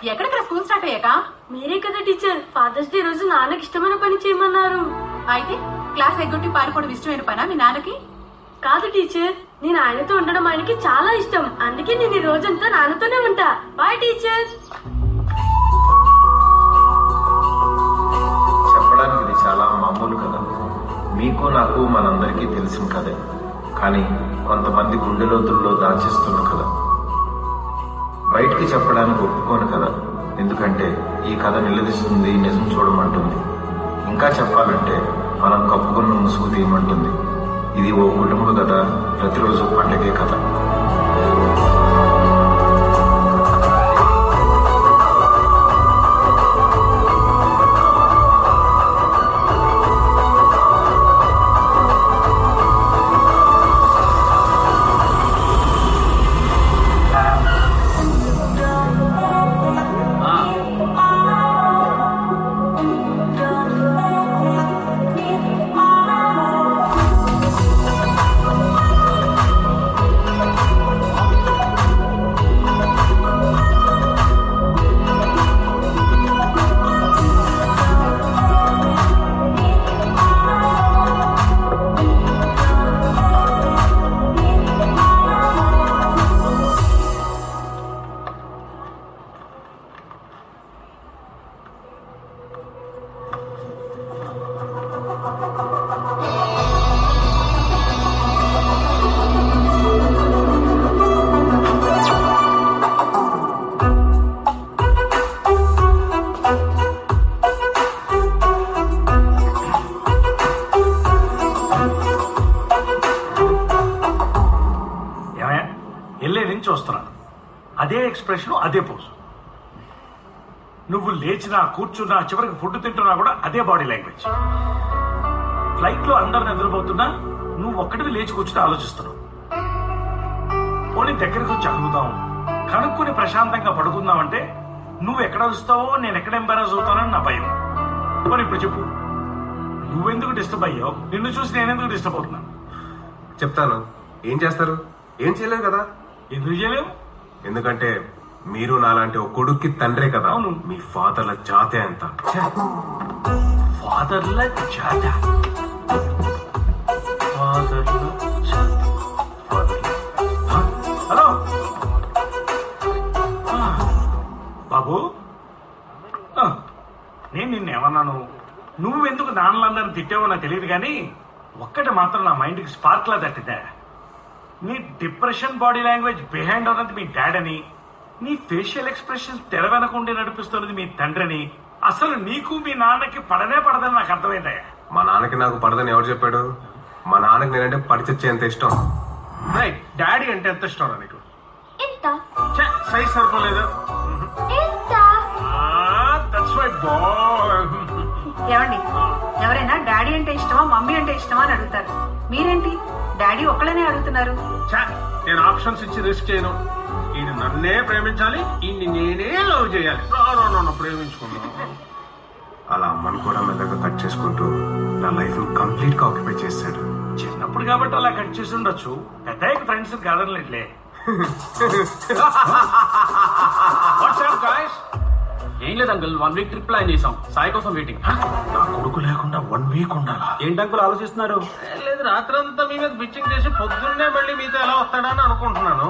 ఎక్కడికి school start అయ్యాక? మీరే కదా టీచర్ ఫాదర్స్ డే రోజు నాన్నకి ఇష్టమైన పని చేయమన్నారు. అయితే క్లాస్ ఎగ్గొట్టి పారిపోవడం ఇష్టమైన పనా మీ నాన్నకి? కాదు టీచర్, నేను ఆయనతో ఉండడం ఆయనకి చాలా ఇష్టం. అందుకే నేను ఈ రోజంతా నాన్నతోనే ఉంటా. Bye teacher. చెప్పడానికి ఇది చాలా మామూలు కదా, మీకు నాకు మనందరికీ తెలిసిన కదే. కానీ కొంతమంది గుండె లోతుల్లో దాచేస్తున్న కథ బయటికి చెప్పడానికి ఒప్పుకోను కదా. ఎందుకంటే ఈ కథ నిలదీస్తుంది, నిజం చూడమంటుంది. ఇంకా చెప్పాలంటే మనం కప్పుకున్న ముసుగు తీయమంటుంది. ఇది ఓ కుటుంబ కథ, ప్రతిరోజు పండగే కథ. వస్తున్నాను, అదే ఎక్స్ప్రెషన్, అదే పోజ్. నువ్వు లేచినా కూర్చున్నా చివరికి ఫుడ్ తింటున్నా కూడా అదే బాడీ లాంగ్వేజ్. ఫ్లైట్ లో అందరు నిద్రపోతున్నా నువ్వు ఒక్కటివి లేచి కూర్చుని ఆలోచిస్తున్నావు. పోనీ దగ్గరికి వచ్చి అడుగుదాం, కనుక్కుని ప్రశాంతంగా పడుకుందామంటే నువ్వు ఎక్కడ వస్తావో నేను ఎక్కడ ఎంబారస్ అవుతానని నా భయం. పోనీ ఇప్పుడు చెప్పు, నువ్వెందుకు డిస్టర్బ్ అయ్యావు? నిన్ను చూసి నేనెందుకు డిస్టర్బ్ అవుతున్నా? చెప్తాను. ఏం చేస్తారు? ఏం చేయలేరు కదా. ఎందుకు చేయలేవు? ఎందుకంటే మీరు నాలాంటి ఒక కొడుక్కి తండ్రే కదా. అవును. మీ ఫాదర్ల జాతే అంత. ఫాదర్ల జాత? హలో బాబు, నేను నిన్నేమన్నాను? నువ్వెందుకు నాన్నలందరిని తిట్టావో నాకు తెలియదు, కానీ ఒక్కటి మాత్రం నా మైండ్కి స్పార్క్ లా తట్టిందా. నీ డిప్రెషన్ బాడీ లాంగ్వేజ్ బిహైండ్ ఉన్నది మీ డాడ్ అని, నీ ఫేషియల్ ఎక్స్ప్రెషన్స్ తెర వెనకుండి నడిపిస్తున్నది మీ తండ్రిని. అసలు నీకు మీ నాన్నకి పడనే పడదని నాకు అర్థమైందా? మా నాన్నకి నాకు పడదని ఎవరు చెప్పాడు? మా నాన్నకి నేనంటే పడిచచ్చేంత ఇష్టం. రైట్. డాడీ అంటే ఎంత ఇష్టం నీకు? ఎంత సైజ్ సరిపోలేదు. That's my boy. ఏమండి, ఎవరైనా డాడీ అంటే ఇష్టమా మమ్మీ అంటే ఇష్టమా అని అడుగుతారు. మీరేంటి డాడీ ఒక్కళ్ళనే అడుగుతున్నారు? నేను ఆప్షన్స్ ఇచ్చి రిస్క్ చేయను. ఈయన నన్నే ప్రేమించాలి, ఈయన్ని నేనే లవ్ చేయాలి. నన్ను ప్రేమించుకున్నాను. అలా అమ్మను కూడా మెల్లగా కట్ చేసుకుంటూ నా లైఫ్ ను కంప్లీట్ గా ఆక్యుపై చేశాడు. చిన్నప్పుడు కాబట్టి అలా కట్ చేసి ఉండొచ్చు, పెద్ద ఫ్రెండ్స్ కాదనలేట్లే. ఏం లేదు అంకుల్, 1 వీక్ ట్రిప్ ప్లాన్ చేసాం. సాయి కోసం వెయిటింగ్. నా కొడుకు లేకుండా 1 వీక్ ఉండాలా? ఏంటి అంకుల్ ఆలోచిస్తున్నారు? లేదు, రాత్రంతా మీ మీద బిచ్చింగ్ చేసి పొద్దున్నే మళ్ళీ మీతో ఎలా వస్తాడని అనుకుంటున్నాను.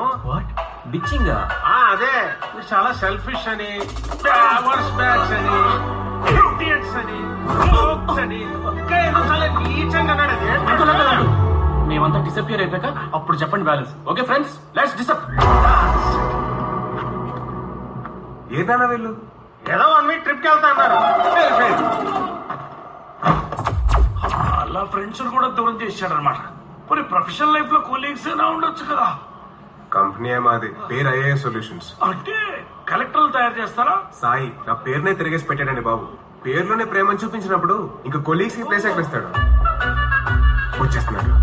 బిచ్చింగ్? అదే, మీరు చాలా సెల్ఫిష్ అని, బ్యావర్స్ బ్యాగ్స్ అని, ఇడియట్స్ అని, జోక్స్ అని, ఏదో చాలా నీచంగా అన్నాడు. మేమంతా డిసపియర్ అయిపోయాక అప్పుడు చెప్పండి బ్యాలెన్స్. ఓకే ఫ్రెండ్స్, లెట్స్ డిసప్. ఏదైనా వీళ్ళు ఏదో 1 వీక్ ట్రిప్ కి వెళ్తా అన్నారు. అలా ఫ్రెండ్స్ కూడా దూరం చేశాడనమాట. మరి ప్రొఫెషనల్ లైఫ్ లో కొలీగ్స్ అయినా ఉండొచ్చు కదా. కంపెనీ మాది, పేరు ఐఏఎస్ సొల్యూషన్స్. అంటే కలెక్టర్లు తయారు చేస్తారా? సాయి నా పేరునే తిరిగేసి పెట్టాడండి బాబు. పేరులోనే ప్రేమను చూపించినప్పుడు ఇంకా కొలీగ్స్ కి ప్లేస్ ఎక్కడిస్తాడు. వచ్చేస్తున్నాడు.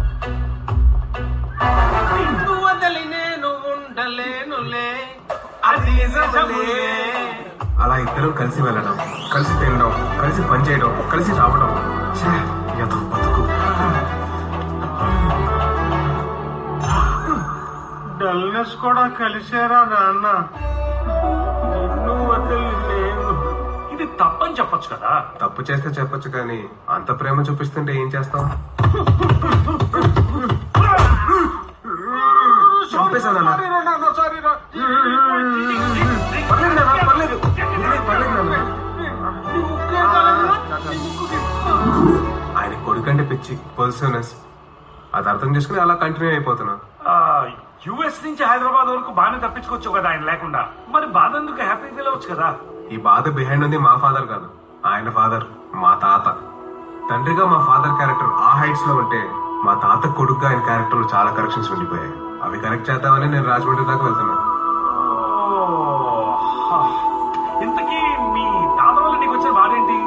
అలా ఇద్దరు కలిసి వెళ్ళడం, కలిసి తినడం, కలిసి పనిచేయడం, కలిసి రావడం. ఎంతో బతుకు. డల్నెస్ కూడా కలిసేరా నాన్న. నిన్ను వదిలి తప్పని చెప్పొచ్చు కదా. తప్పు చేస్తే చెప్పొచ్చు కానీ అంత ప్రేమ చూపిస్తుంటే ఏం చేస్తాం? చంపేశాను నాన్న. పర్లేదు నాన్న, పర్లేదు నాన్న. ఆయన కొడుకంటే పిచ్చి, పొజిటివ్నెస్, అది అర్థం చేసుకుని అలా కంటిన్యూ అయిపోతున్నా. యుఎస్ నుంచి హైదరాబాద్ వరకు బాగానే తప్పించుకోవచ్చు కదా ఆయన లేకుండా. మరి బాధ ఎందుకు? హ్యాపీ ఫీల్ అవ్వచ్చు కదా. ఈ బాధ బిహైండ్ ఉంది మా ఫాదర్ కాదు, ఆయన ఫాదర్, మా తాత. తండ్రిగా మా ఫాదర్ క్యారెక్టర్ ఆ హైట్స్ లో ఉంటే మా తాత కొడుకుగా ఆయన క్యారెక్టర్ లో చాలా కరెక్షన్స్ ఉండిపోయాయి. అవి కరెక్ట్ చేద్దామని నేను రాజమండ్రి దాకా వెళ్తున్నా. ఇంతకీ మీ తాత వల్ల నీకు వచ్చిన బాధ ఏంటి?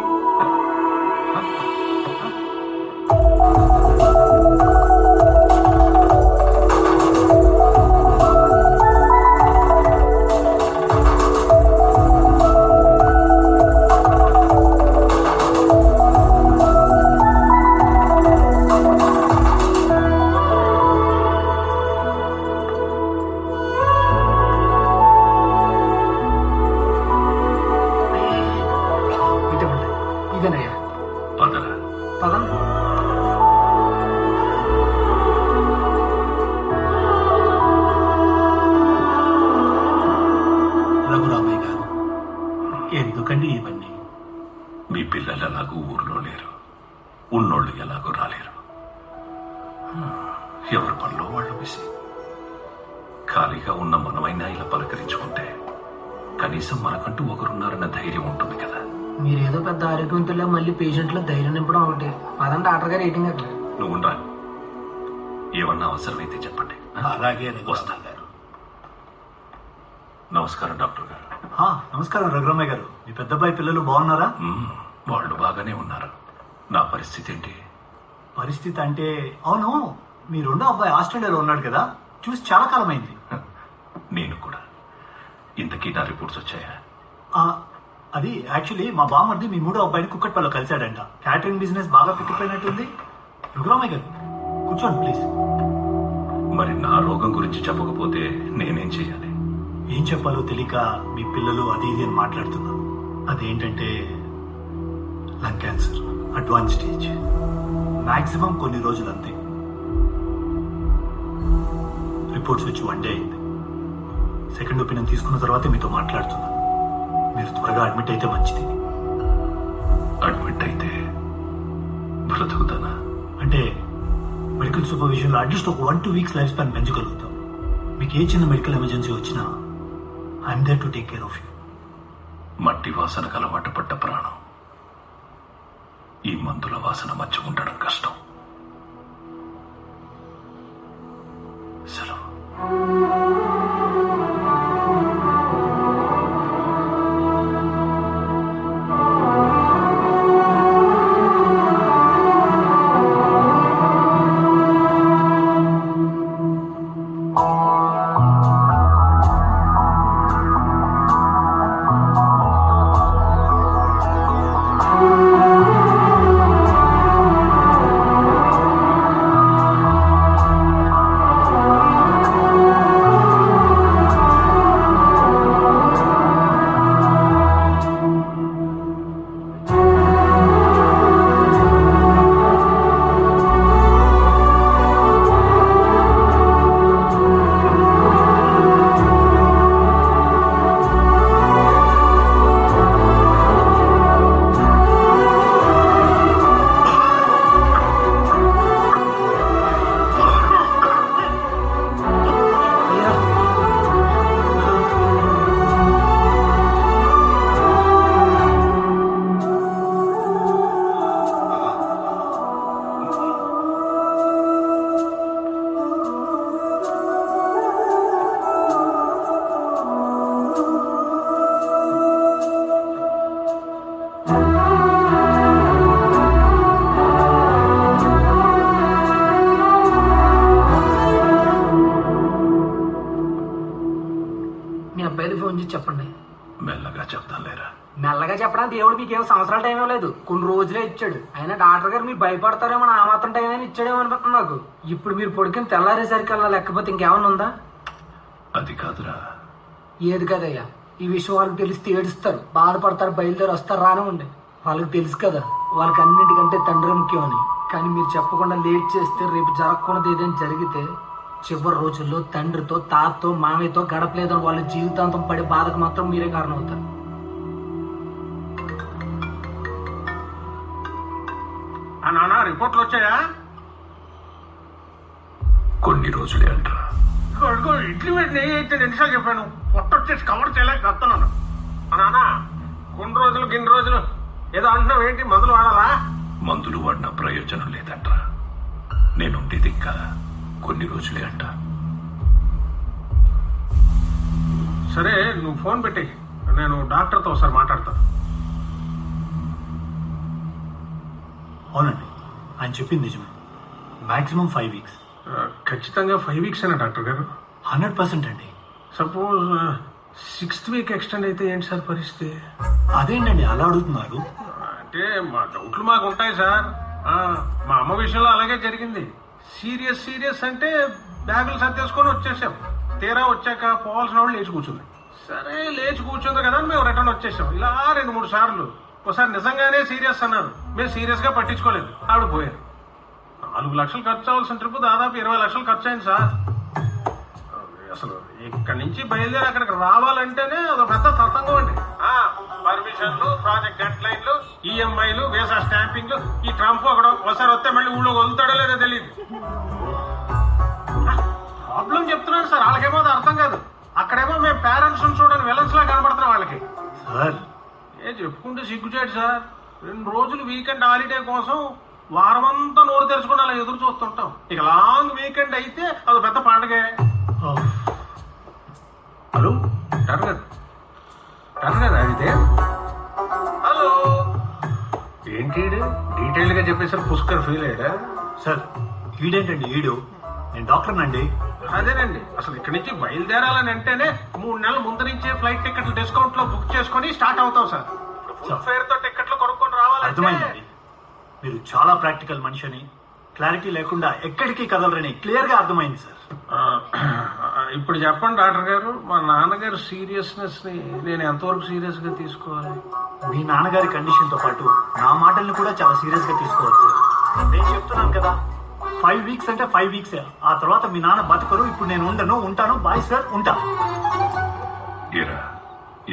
ఇదేనయ్యా పదరా. పదం. రఘురామయ్య గారు, ఎందుకండి ఇవన్నీ? మీ పిల్లలు ఎలాగూ ఊర్లో లేరు, ఉన్నోళ్ళు ఎలాగూ రాలేరు. ఎవరి పనిలో వాళ్ళు బిజీ. ఖాళీగా ఉన్న మనమైనా ఇలా పలకరించుకుంటే కనీసం మనకంటూ ఒకరున్నారన్న ధైర్యం ఉంటుంది కదా. మీరేదో పెద్ద ఆరోగ్యవంతుల్లో మళ్ళీ పేషెంట్లో ధైర్యం నింపడం ఒకటి. పదండి డాక్టర్ గారు రేటింగ్ అట్లా. నువ్వు రా, ఏమన్నా అవసరమైతే చెప్పండి. అలాగే వస్తా గారు. నమస్కారం డాక్టర్ గారు. నమస్కారం రఘురామయ్య గారు. మీ పెద్దబ్బాయి పిల్లలు బాగున్నారా? వాళ్ళు బాగానే ఉన్నారు. నా పరిస్థితి ఏంటి? పరిస్థితి అంటే, అవును, మీ రెండో అబ్బాయి ఆస్ట్రేలియాలో ఉన్నాడు కదా, చూసి చాలా కాలం అయింది. నేను కూడా. ఇంతకీ నా రిపోర్ట్స్ వచ్చాయా? అది యాక్చువల్లీ మా బామ్మర్ది మీ మూడో అబ్బాయిని కుక్కట్పల్లిలో కలిశాడంట. క్యాటరింగ్ బిజినెస్ బాగా పిక్కిపోయినట్టుంది. రఘురామయ్య గారు కూర్చోండి ప్లీజ్. మరి నా రోగం గురించి చెప్పకపోతే నేనేం చేయాలి? ఏం చెప్పాలో తెలియక మీ పిల్లలు అది ఇది అని మాట్లాడుతున్నారు. అదేంటంటే lung cancer, advance stage. Maximum కొన్ని రోజులు అంతే. రిపోర్ట్స్ వచ్చి 1 డే అయింది. సెకండ్ ఒపీనియన్ తీసుకున్న తర్వాత మీతో మాట్లాడుతున్నాను. మీరు త్వరగా అడ్మిట్ అయితే మంచిది. అడ్మిట్ అయితే బ్రతుకుతానా? అంటే మెడికల్ సూపర్విజన్ లో అట్లీస్ట్ ఒక 1-2 వీక్స్ లైఫ్ స్పాన్ పెంచగలుగుతాం. మీకు ఏ చిన్న మెడికల్ ఎమర్జెన్సీ వచ్చినా I'm there to take care of you. మట్టి వాసనకు అలవాటు పడ్డ ప్రాణం ఈ మందుల వాసన మధ్య ఉండడం కష్టం. సెలవు. చెప్పండి. మెల్లగా చెప్తాను లేరా. మెల్లగా చెప్పడానికి దేవుడు మీకేం సంవత్సరాల టైం ఇవ్వలేదు, కొన్ని రోజులే ఇచ్చాడు. అయినా డాక్టర్ గారు మీరు భయపడతారేమో, ఆ మాత్రం టైం అయినా ఇచ్చాడేమో అనిపిస్తుంది నాకు. ఇప్పుడు మీరు పొడికిన తెల్లారేసరికి అలా లేకపోతే ఇంకేమన్నా ఉందా? అది కాదురా. ఏది కదయ్యా? ఈ విషయం వాళ్ళకి తెలిస్తే ఏడుస్తారు, బాధపడతారు, బయలుదేరి వస్తారు, రానివ్వండి. వాళ్ళకి తెలుసు కదా వాళ్ళకి అన్నింటికంటే తండ్రి ముఖ్యమని. కానీ మీరు చెప్పకుండా లేట్ చేస్తే రేపు జరగకూడదు ఏదైనా జరిగితే చివరి రోజుల్లో తండ్రితో, తాతతో, మామయ్యతో గడపలేదని వాళ్ళ జీవితాంతం పడే బాధకు మాత్రం మీరే కారణం అవుతారు. నాన్న రిపోర్ట్లు వచ్చాయా? కొన్ని రోజులే అంటారా? ఇడ్లీ వేడి నెయ్యి అయితే రెండుసార్లు చెప్పాను, పొట్ట వచ్చేసి కవర్ చేయలేక వస్తున్నాను. నాన్న కొన్ని రోజులు గిన్ని రోజులు ఏదో అంటున్నావు, ఏంటి మందులు వాడాలా? మందులు వాడిన ప్రయోజనం లేదంటరా. నేనుండేది ఇంకా కొన్ని రోజులే అంట. సరే నువ్వు ఫోన్ పెట్టి, నేను డాక్టర్తో ఒకసారి మాట్లాడతాను. అవునండి, ఆయన చెప్పింది నిజమే. Maximum 5 weeks. ఖచ్చితంగా 5 weeks అయినా డాక్టర్ గారు? 100% అండి. సపోజ్ 6th week ఎక్స్టెండ్ అయితే ఏంటి సార్ పరిస్థితి? అదేంటండి అలా అడుగుతున్నారు? అంటే మా డౌట్లు మాకు ఉంటాయి సార్. మా అమ్మ విషయంలో అలాగే జరిగింది. సీరియస్ అంటే బ్యాగులు సర్దేసుకొని వచ్చేసాం. తీరా వచ్చాక పోవాల్సిన వాళ్ళు లేచి కూర్చుంది. సరే లేచి కూర్చుంది కదా అని మేము రిటర్న్ వచ్చేసాం. ఇలా 2-3 సార్లు. ఒకసారి నిజంగానే సీరియస్ అన్నారు, మేము సీరియస్ గా పట్టించుకోలేదు, ఆవిడ పోయారు. 4 లక్షలు ఖర్చు అవ్వాల్సిన ట్రిప్ దాదాపు 20 లక్షలు ఖర్చు అయింది సార్. అసలు ఇక్కడి నుంచి బయలుదేరి అక్కడికి రావాలంటేనే అది పెద్ద తతంగం అండి. పర్మిషన్లు, ప్రాజెక్ట్ డెడ్ లైన్లు, ఈఎంఐలు, వీసా స్టాంపింగ్లు, ఈ ట్రంప్ ఒకసారి వస్తే మళ్ళీ ఊళ్ళో వదులుతాడో లేదో తెలియదు. ప్రాబ్లం చెప్తున్నాను సార్, వాళ్ళకేమో అది అర్థం కాదు. అక్కడేమో మేము పేరెంట్స్ చూడని విలన్స్ లా కనబడుతున్నాం వాళ్ళకి. ఏ చెప్పుకుంటే సిగ్గుచేటు సార్. 2 రోజులు వీకెండ్ హాలిడే కోసం వారమంతా నోరు తెరుచుకుని అలా ఎదురు చూస్తుంటాం. ఇక లాంగ్ వీకెండ్ అయితే అది పెద్ద పండగే. హలో డాక్టర్ గారు అయితే హలో ఏంటి డీటెయిల్ గా చెప్పేసరి పుష్కర్ ఫీల్ అయ్యాడా? సార్ ఈడేంటండి ఈడు? నేను డాక్టర్నండి. అదేనండి, అసలు ఇక్కడి నుంచి బయలుదేరాలని అంటేనే 3 నెలల ముందు నుంచే ఫ్లైట్ టికెట్లు డిస్కౌంట్ లో బుక్ చేసుకుని స్టార్ట్ అవుతాం సార్. ఫుల్ ఫేర్ తో టికెట్లు కొనుక్కొని రావాలంటే. అర్థమైందండి, మీరు చాలా ప్రాక్టికల్ మనిషి అని, క్లారిటీ లేకుండా ఎక్కడికి కదలరని క్లియర్ గా అర్థమైంది సార్. ఇప్పుడు చెప్పండి డాక్టర్ గారు, మా నాన్నగారు సీరియస్నెస్ ని నేను ఎంతవరకు సీరియస్ గా తీసుకోవాలి? మీ నాన్నగారి కండిషన్ తో పాటు నా మాటల్ని కూడా చాలా సీరియస్ గా తీసుకోవచ్చు. నేను చెప్తున్నాను కదా, 5 weeks అంటే 5 weeks. ఆ తర్వాత మీ నాన్న బతకరు. ఇప్పుడు నేను ఉంటాను. బాయ్ సార్, ఉంటా.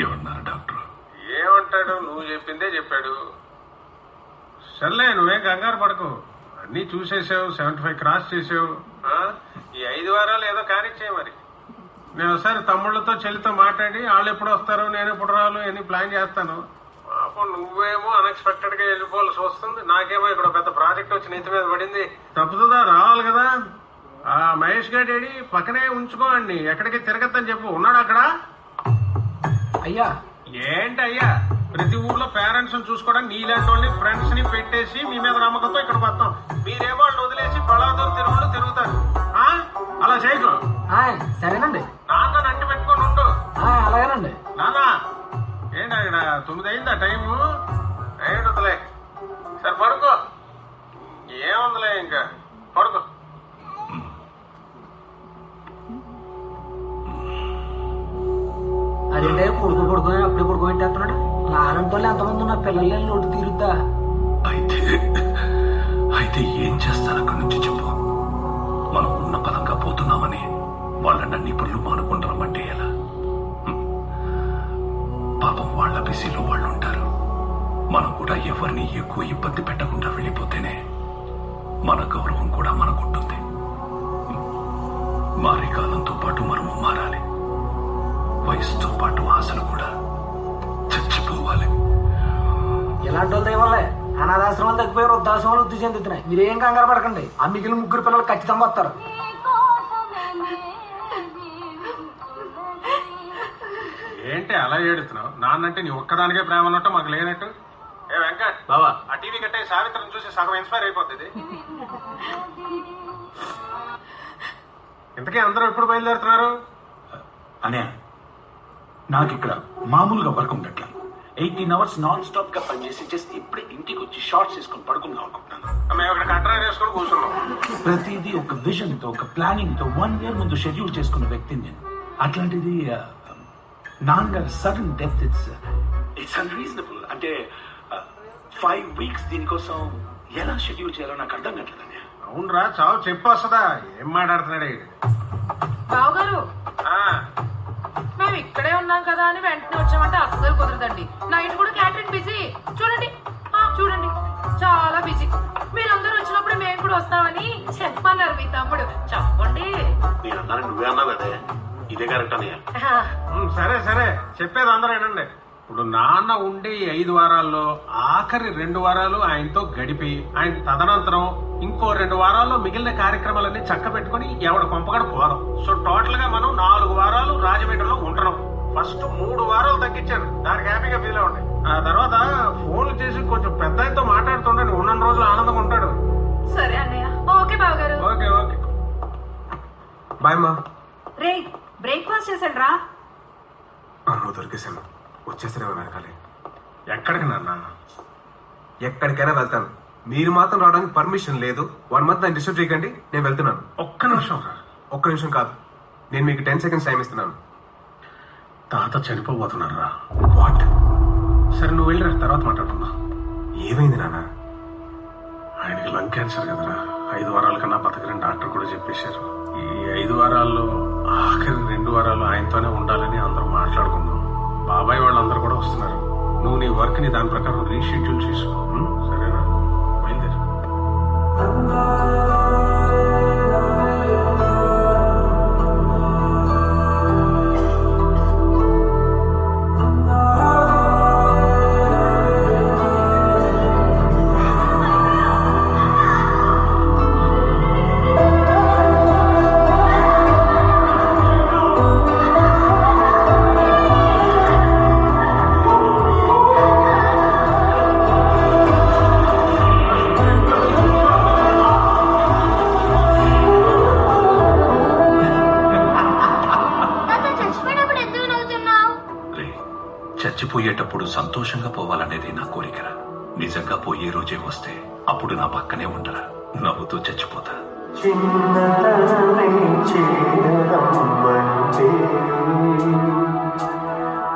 ఏమన్నారు డాక్టర్? ఏమంటాడు, నువ్వు చెప్పిందే చెప్పాడు. సర్లే నువ్వేం కంగారు పడకు, అన్ని చూసేసావు, 75 క్రాస్ చేసావు. ఈ 5 వారాలు ఏదో కానిచ్చాయి. మరి నేను ఒకసారి తమ్ముళ్ళతో చెల్లితో మాట్లాడి వాళ్ళు ఎప్పుడు వస్తారు, నేను ఎప్పుడు రాను అని ప్లాన్ చేస్తాను. పాపం నువ్వేమో అన్ఎక్స్పెక్టెడ్ గా వెళ్ళిపోవాల్సి వస్తుంది, నాకేమో ఇక్కడ పెద్ద ప్రాజెక్ట్ వచ్చి నీతి మీద పడింది. తప్పుతుందా? రావాలి కదా. ఆ మహేష్ గారి పక్కనే ఉంచుకోండి, ఎక్కడికి తిరగద్దని చెప్పు. ఉన్నాడు అక్కడ? అయ్యా ఏంటి అయ్యా, ప్రతి ఊర్లో పేరెంట్స్ చూసుకోవడానికి నీలాంటి వాళ్ళని ఫ్రెండ్స్ ని పెట్టేసి మీ మీద నమ్మకంతో ఇక్కడ వస్తాం. మీరేమో వాళ్ళు వదిలేసి బళాదూరు తిరుగుళ్ళు తిరుగుతారు. అలా చేయకు. సరేనండి, నాన్న నట్టు పెట్టుకొని ఉండు. అలాగేనండి. నాన్న ఏంటి అక్కడ 9 అయిందా టైము? ఏంటలే, సరే పడుకో. ఏముందిలే, ఇంకా పడుకో. అదేంటే పడుకోని అప్పుడే పడుకోబెట్టేస్తున్నాడు. నాలంటో ఎంతమంది ఉన్న పిల్లలు నోటి తీరుద్దా? అయితే ఏం చేస్తారు అక్కడి నుంచి చెప్పు. మనం ఉన్న పలంగా పోతున్నామని వాళ్ళని అన్ని పనులు మానుకుంటామంటే ఎలా? పాపం వాళ్ళ బిజీలో వాళ్ళు ఉంటారు. మనం కూడా ఎవరిని ఎక్కువ ఇబ్బంది పెట్టకుండా వెళ్ళిపోతేనే మన గౌరవం కూడా మనకుంటుంది. మారే కాలంతో పాటు మనము మారాలి. వయసుతో పాటు ఆశలు కూడా చచ్చిపోవాలి. ఇలాంటి వాళ్ళ వల్లే అనాథాశ్రమాలు తగ్గిపోయి వృద్ధాశ్రమాలు వృద్ధి చెందుతున్నాయి. మీరేం కంగారు పడకండి, ఆ మిగిలిన 3 పిల్లలు ఖచ్చితంగా వస్తారు. ఏంటి అలా ఏడుతున్నావు? నాన్నంటే నీ ఒక్కదానికే ప్రేమ ఉన్నట్టు మాకు లేనట్టు. ఏ వెంకట్ బావా, ఆ టీవీ కట్టే సావిత్రిని చూసి సగం ఇన్స్పైర్ అయిపోతుంది. ఇంతకీ అందరూ ఎప్పుడు బయలుదేరుతున్నారు? అనే నాకు ఇక్కడ మామూలుగా వర్క్ ఉండట్లా. 18 hours నాన్ స్టాప్ గా పనిచేసి జస్ట్ ఇప్పుడే ఇంటికి వచ్చి షార్ట్స్ వేసుకొని పడుకుందాం అనుకుంటున్నాను. మేము ఇక్కడ కట్టరా వేసుకొని కూర్చున్నాం. ప్రతిదీ ఒక విజన్ తో, ఒక ప్లానింగ్ తో 1 year ముందు షెడ్యూల్ చేసుకున్న వ్యక్తిని నేను. అట్లాంటిది నాన్నగారు సడన్ డెత్ ఇట్స్ అన్రీజనబుల్. అంటే 5 weeks దీనికోసం ఎలా షెడ్యూల్ చేయాలో నాకు అర్థం కావట్లేదండి. అవునరా చావు చెప్పొస్తుందా? ఏం మాట్లాడుతున్నాడే? బావగారు మేము ఇక్కడే ఉన్నాం కదా అని వెంటనే వచ్చామంటే అస్సలు కుదరదండి. నైట్ కూడా క్యాటరింగ్ బిజీ. చూడండి చూడండి చాలా బిజీ. మీరందరూ వచ్చినప్పుడు మేము కూడా వస్తామని చెప్పన్నారు మీ తమ్ముడు. చెప్పండి. నేను అన్నాను, నువ్వే అన్నావు కదే, ఇదే కరెక్ట్ అని. సరే సరే చెప్పేది అందరూ ఏంటండి. ఇప్పుడు నాన్న ఉండే 5 వారాల్లో ఆఖరి 2 వారాలు ఆయనతో గడిపి ఆయన తదనంతరం ఇంకో 2 వారాల్లో మిగిలిన కార్యక్రమాలన్నీ చక్క పెట్టుకుని ఎవడ కొంపగడ పోదాం. సో టోటల్ గా మనం 4 వారాలు రాజమండ్రిలో ఉంటున్నాం. ఫస్ట్ 3 వారాలు తగ్గించాను, దానికి హ్యాపీగా ఫీల్ అవ్వండి. ఆ తర్వాత ఫోన్లు చేసి కొంచెం పెద్ద ఆయనతో మాట్లాడుతుండండి, ఉన్న రోజులు ఆనందంగా ఉంటాడు. సరే అన్నయ్య. ఓకే బావగారు. ఓకే ఓకే బాయ్ మా. రే బ్రేక్ఫాస్ట్ చేసాడు రా. అమ్మో దొరికేశాను, వచ్చేసరే వెనకాలే. ఎక్కడికి నాన్న? ఎక్కడికైనా వెళ్తాను, మీరు మాత్రం రావడానికి పర్మిషన్ లేదు. 1 month నన్ను డిస్టర్బ్ చేయకండి, నేను వెళ్తున్నాను. ఒక్క నిమిషం రా. ఒక్క నిమిషం కాదు, నేను మీకు 10 seconds టైం ఇస్తున్నాను. తాత చనిపోబోతున్నారా? వాట్? సరే నువ్వు వెళ్ళిరా, తర్వాత మాట్లాడుతున్నా. ఏమైంది నాన్న? ఆయనకి లంగ్ క్యాన్సర్ కదరా, 5 వారాల కన్నా బతకరని డాక్టర్ కూడా చెప్పేశారు. ఈ 5 వారాల్లో ఆఖరి 2 వారాలు ఆయనతోనే ఉండాలని అందరూ మాట్లాడుకున్నాం. బాబాయ్ వాళ్ళందరూ కూడా వస్తున్నారు. నువ్వు నీ వర్క్ ని దాని ప్రకారం రీషెడ్యూల్ చేసుకో. సరేనా? బయలుదేరు. చచ్చిపోయేటప్పుడు సంతోషంగా పోవాలనేది నా కోరిక. నిజంగా పోయే రోజే వస్తే అప్పుడు నా పక్కనే ఉండరా, నవ్వుతూ చచ్చిపోతా.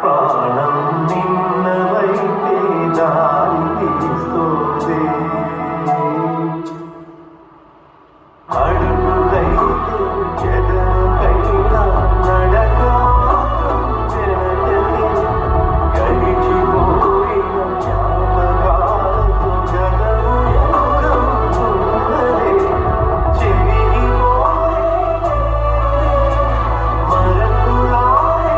ప్రాణం నిన్నవైతే దారి తీస్తుంది, అడుగులైతే చెదకైనా నడక గడిచిపోయిన జ్ఞాపకాలతో జగము ఉన్నదే చెరిగిపోయే మరపురాయే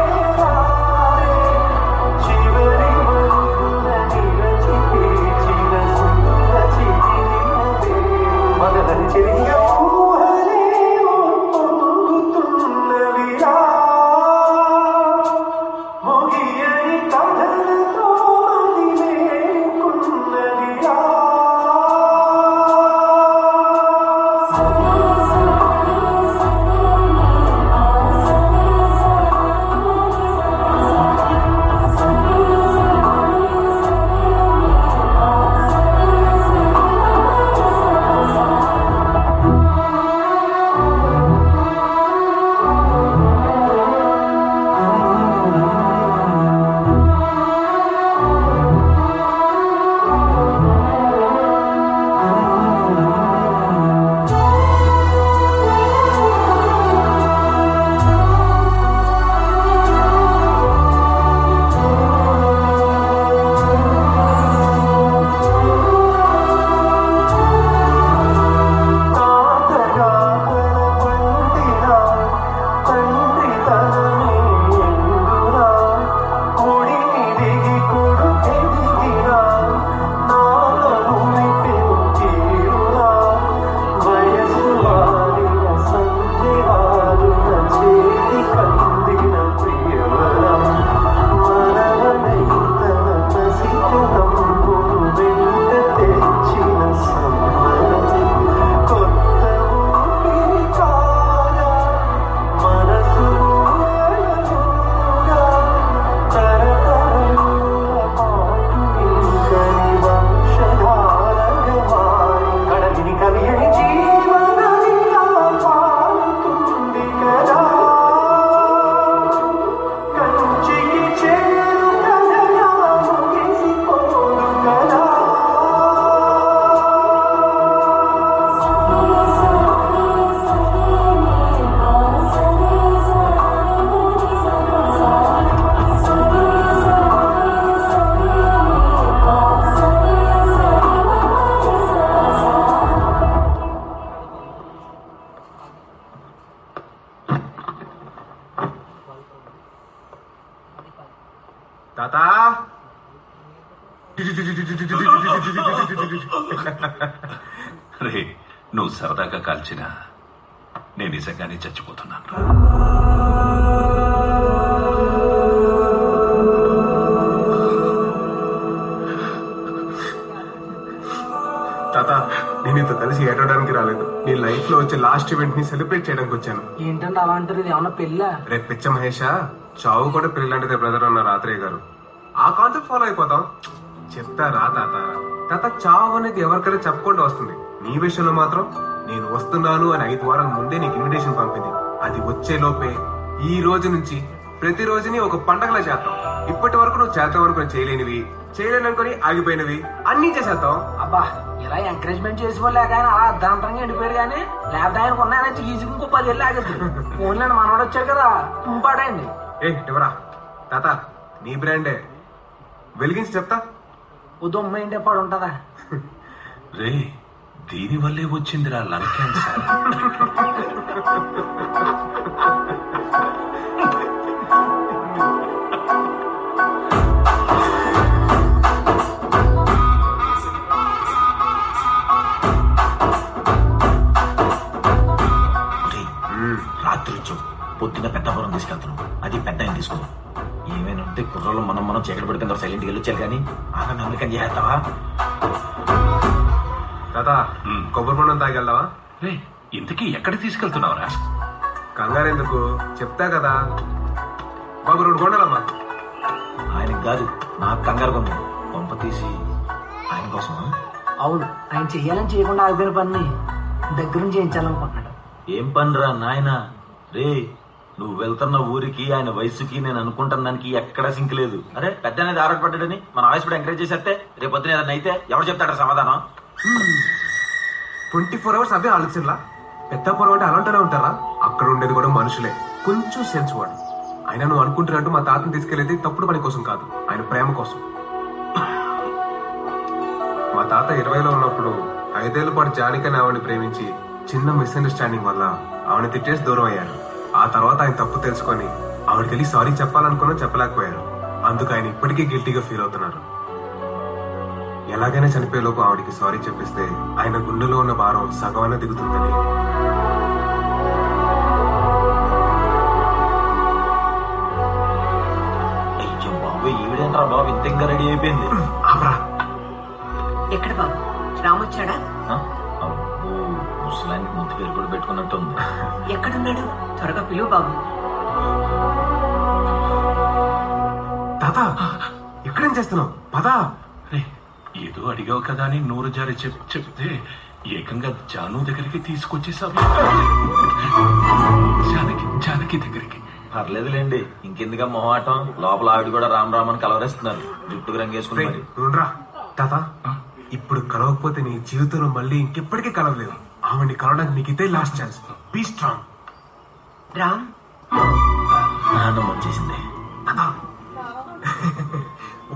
రే, నువ్వు సరదాగా కాల్చినా నేను నిజంగానే చచ్చిపోతున్నాను. తాత, నేను ఇంత కలిసి ఏడవడానికి రాలేదు. నీ లైఫ్ లో వచ్చే లాస్ట్ ఈవెంట్ ని సెలబ్రేట్ చేయడానికి వచ్చాను. ఏంటంటే అలా అంటారు? ఇది ఏమన్నా పెళ్ళా? రేపు పిచ్చ మహేష, చావు కూడా పెళ్లి లాంటిదే బ్రదర్ అన్నారు రాత్రి గారు. ఆ కాన్సెప్ట్ ఫాలో అయిపోతాం. చెప్తా రా తాత. తాత, చావు అనేది ఎవరికైనా చెప్పకుండా వస్తుంది. నీ విషయంలో మాత్రం నేను వస్తున్నాను అని 5 వారాల ముందే నీకు ఇన్విటేషన్ పంపింది. అది వచ్చే లోపే ఈ రోజు నుంచి ప్రతి రోజుని ఒక పండగలా చేద్దాం. ఇప్పటి వరకు నువ్వు చేద్దాం అనుకుని చేయలేనివి, చేయలేననుకుని ఆగిపోయినవి అన్ని చేసేద్దాం. అబ్బా, ఇలా ఎంకరేజ్మెంట్ చేసుకోలేక ఆయన అలా అర్ధాంతరంగా ఎండిపోయాడు. కానీ లేకపోతే ఆయనకు ఉన్నాయని ఈజీగా ఇంకో 10 ఏళ్ళు ఆగేది. ఫోన్లో మనవాడు వచ్చాడు కదా, తుంపాడండి. ఎవరా తాత, నీ బ్రాండే వెలిగించి చెప్తా. ఉదమ్మ ఏంటే పడు ఉంటదా? రే, దీని వల్లే వచ్చిందిరా లంగ్ క్యాన్సర్. రాత్రి పొద్దున్న పెద్దపురం తీసుకెళ్తున్నాం. అది పెద్ద ఆయన తీసుకున్నాం. ఏమైనా ఉంటే కుర్రలు మనం చీకటి పెడుతున్నారు. సైలెంట్కి వెళ్ళొచ్చారు కానీ ఆగా నమ్మకం చేస్తావా? తాత, కొబ్బరి బొండం తాగెళ్దావా? రే, ఇంతకీ ఎక్కడ తీసుకెళ్తున్నావురా? కంగారెందుకు, చెప్తా కదా బాబు. 2 బొండాలమ్మా. ఆయనకి కాదు, నాకు కంగారు కొంది. పంప తీసి ఆయన కోసమా? అవును, ఆయన చెయ్యాలని చేయకుండా ఆగిపోయిన పని దగ్గర చేయించాలనుకుంటున్నాడు. ఏం పనిరా నాయన? రే, నువ్వు వెళ్తున్న ఊరికి ఆయన వయసుకి నేను అనుకుంటున్న దానికి ఎక్కడా సింక్ లేదు. అరే, పెద్ద అనేది ఆరోగ్యపడ్డాడని మన ఆయుష్పడి ఎంకరేజ్ చేసేస్తే రేపు పొద్దున ఏదైనా అయితే ఎవరు చెప్తాడు సమాధానం? 24 hours అవే ఆలోచనలా? పెద్ద పొరం అంటే అలాంటినే ఉంటారా? అక్కడ ఉండేది కూడా మనుషులే, కొంచెం సెన్స్ వాడు. ఆయన నువ్వు అనుకుంటున్నట్టు మా తాతను తీసుకెళ్లేది తప్పుడు పని కోసం కాదు, ఆయన ప్రేమ కోసం. మా తాత 20లో ఉన్నప్పుడు 5 ఏళ్ల పాటు జానికని ఆవిడని ప్రేమించి చిన్న మిస్అండర్స్టాండింగ్ వల్ల ఆవిడ తిట్టేసి దూరం అయ్యారు. ఆ తర్వాత ఆయన తప్పు తెలుసుకొని ఆవిడకి వెళ్ళి సారీ చెప్పాలనుకున్నా చెప్పలేకపోయారు. అందుకు ఆయన ఇప్పటికీ గిల్టీగా ఫీల్ అవుతున్నారు. ఎలాగైనా చనిపోయే లోపు ఆవిడికి సారీ చెప్పిస్తే ఆయన గుండెలో ఉన్న భారం సగమైనా దిగుతుందని. అయ్యో బాబు, ఈవిడేంట్రా బాబు ఇంత ఇంకా రెడీ అయిపోయింది? ఎక్కడ బాబు, రామొచ్చాడా? ముసలానికి ముద్దు పేరు కూడా పెట్టుకున్నట్టు ఉంది. ఎక్కడున్నాడు? త్వరగా పిలువు బాబు. తాత, ఇక్కడేం చేస్తున్నావు? పదా. ఏదో అడిగావు కదా అని నూరు జారి చెప్తే ఏకంగా జాను దగ్గరికి తీసుకొచ్చేసావు. జానకి దగ్గరికి. పర్లేదులేండి, ఇంకెందుగా మొహాటం. లోపల ఆవిడ కూడా రామ్ రామ్ అని కలవరేస్తున్నారు, జుట్టుకు రంగేసుకుని. తాత, ఇప్పుడు కలవకపోతే నీ జీవితంలో మళ్ళీ ఇంకెప్పటికీ కలవలేదు. ఆవిడ్ని కలవడానికి నీకు ఇదే last chance. Be strong. Ram, నాన్నమ్మ వచ్చేసింది.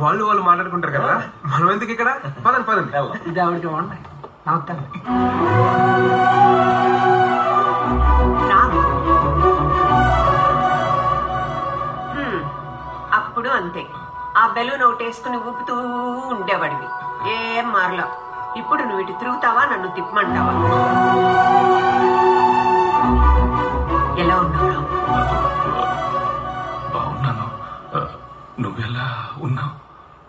వాళ్ళు మాట్లాడుకుంటారు కదా, మనం ఎందుకు ఇక్కడ? పదండి. ఇది ఆవిడకి బాగుంటాయి. అప్పుడు అంతే, ఆ బెలూన్ ఒకటి వేసుకుని ఊపుతూ ఉండేవాడివి, ఏం మారలా. ఇప్పుడు నువ్వు ఇటు తిరుగుతావా, నన్ను తిప్పమంటావా? ఎలా ఉన్నావు? బాగున్నాను. నువ్వెలా ఉన్నావు?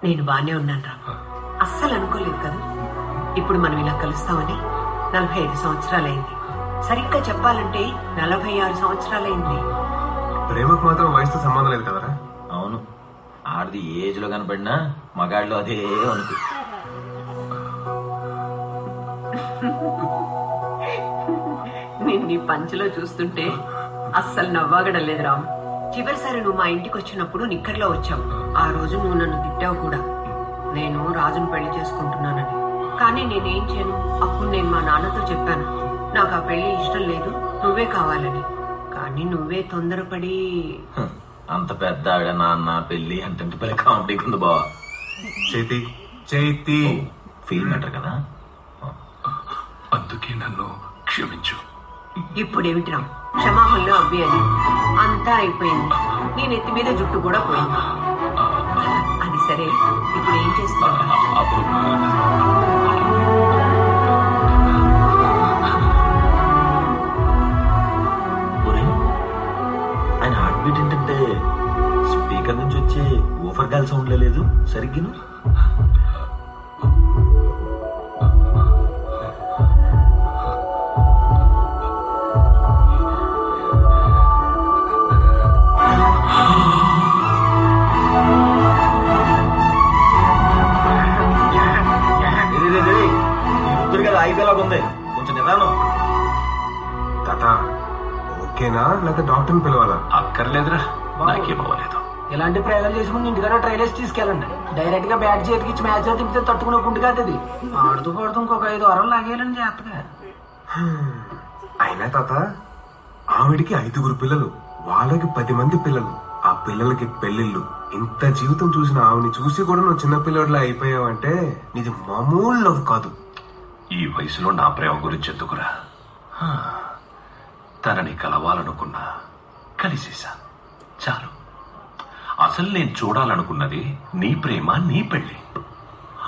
నేను బానే ఉన్నాను రా. అస్సలు అనుకోలేదు కదా ఇప్పుడు మనం ఇలా కలుస్తామని. 45 సంవత్సరాలైంది. సరిగ్గా చెప్పాలంటే 46 సంవత్సరాలైంది. ప్రేమకు మాత్రం వయసుతో సంబంధం లేదు కదరా? అవును, ఆడిది ఏజ్ లో కనపడినా మగాడిలో అదే అనుకు. నిన్ను ఈ పంచలో చూస్తుంటే అస్సలు నవ్వాగడం లేదు రామ్. చివరిసారి నువ్వు మా ఇంటికి వచ్చినప్పుడు నిక్కర్లో వచ్చావు. ఆ రోజు నువ్వు నన్ను తిట్టావు కూడా, నేను రాజును పెళ్లి చేసుకుంటున్నానని. కానీ నేనేం చేయను? అప్పుడు నేను మా నాన్నతో చెప్పాను, నాకు ఆ పెళ్లి ఇష్టం లేదు, నువ్వే కావాలని. కానీ నువ్వే తొందరపడి. అంత పెద్ద ఆవిడ నాన్న పెళ్లి అంటే పెళ్లి కామెడీ ఉంది బావా. చైతి ఫీల్ మ్యాటర్ కదా, అందుకే నన్ను క్షమించు. ఇప్పుడేమిటి రామ్ క్షమాపణలు అవ్వి అని? అంతా అయిపోయింది. నీ నెత్తి మీద జుట్టు కూడా పోయింది. అది సరే, ఇప్పుడు ఏం చేస్తున్నావు? మూడ్లో లేదు సరిగ్గిను. ఆగిపోయేలాగా ఉంది, కొంచెం నిదానం. తాత ఓకేనా లేక డాక్టర్ని పిలవాలా? అక్కర్లేదురా, నాకేమవ్వలేదు. ఇలాంటి ప్రయోగాలు చేసి ముందు ఇంటికాడ ట్రైల్ వేసి తీసుకెళ్ళండి. డైరెక్ట్ గా బ్యాట్ చేతికి ఇచ్చి మ్యాచ్ లో తిప్పితే తట్టుకునే గుండు కాదు అది. ఆడుతూ పడుతూ ఇంకొక 5 వారాలు లాగేయాలని జాగ్రత్తగా. అయినా తాత ఆవిడికి 5 పిల్లలు, వాళ్ళకి 10 మంది పిల్లలు, ఆ పిల్లలకి పెళ్లిళ్ళు, ఇంత జీవితం చూసిన ఆవిని చూసి కూడా నువ్వు చిన్న పిల్లడిలా అయిపోయావంటే నీది మామూలు లవ్ కాదు. ఈ వయసులో నా ప్రేమ గురించి ఎందుకురా? తనని కలవాలనుకున్నా కలిసేశా, చాలు. అసలు నేను చూడాలనుకున్నది నీ ప్రేమ, నీ పెళ్లి.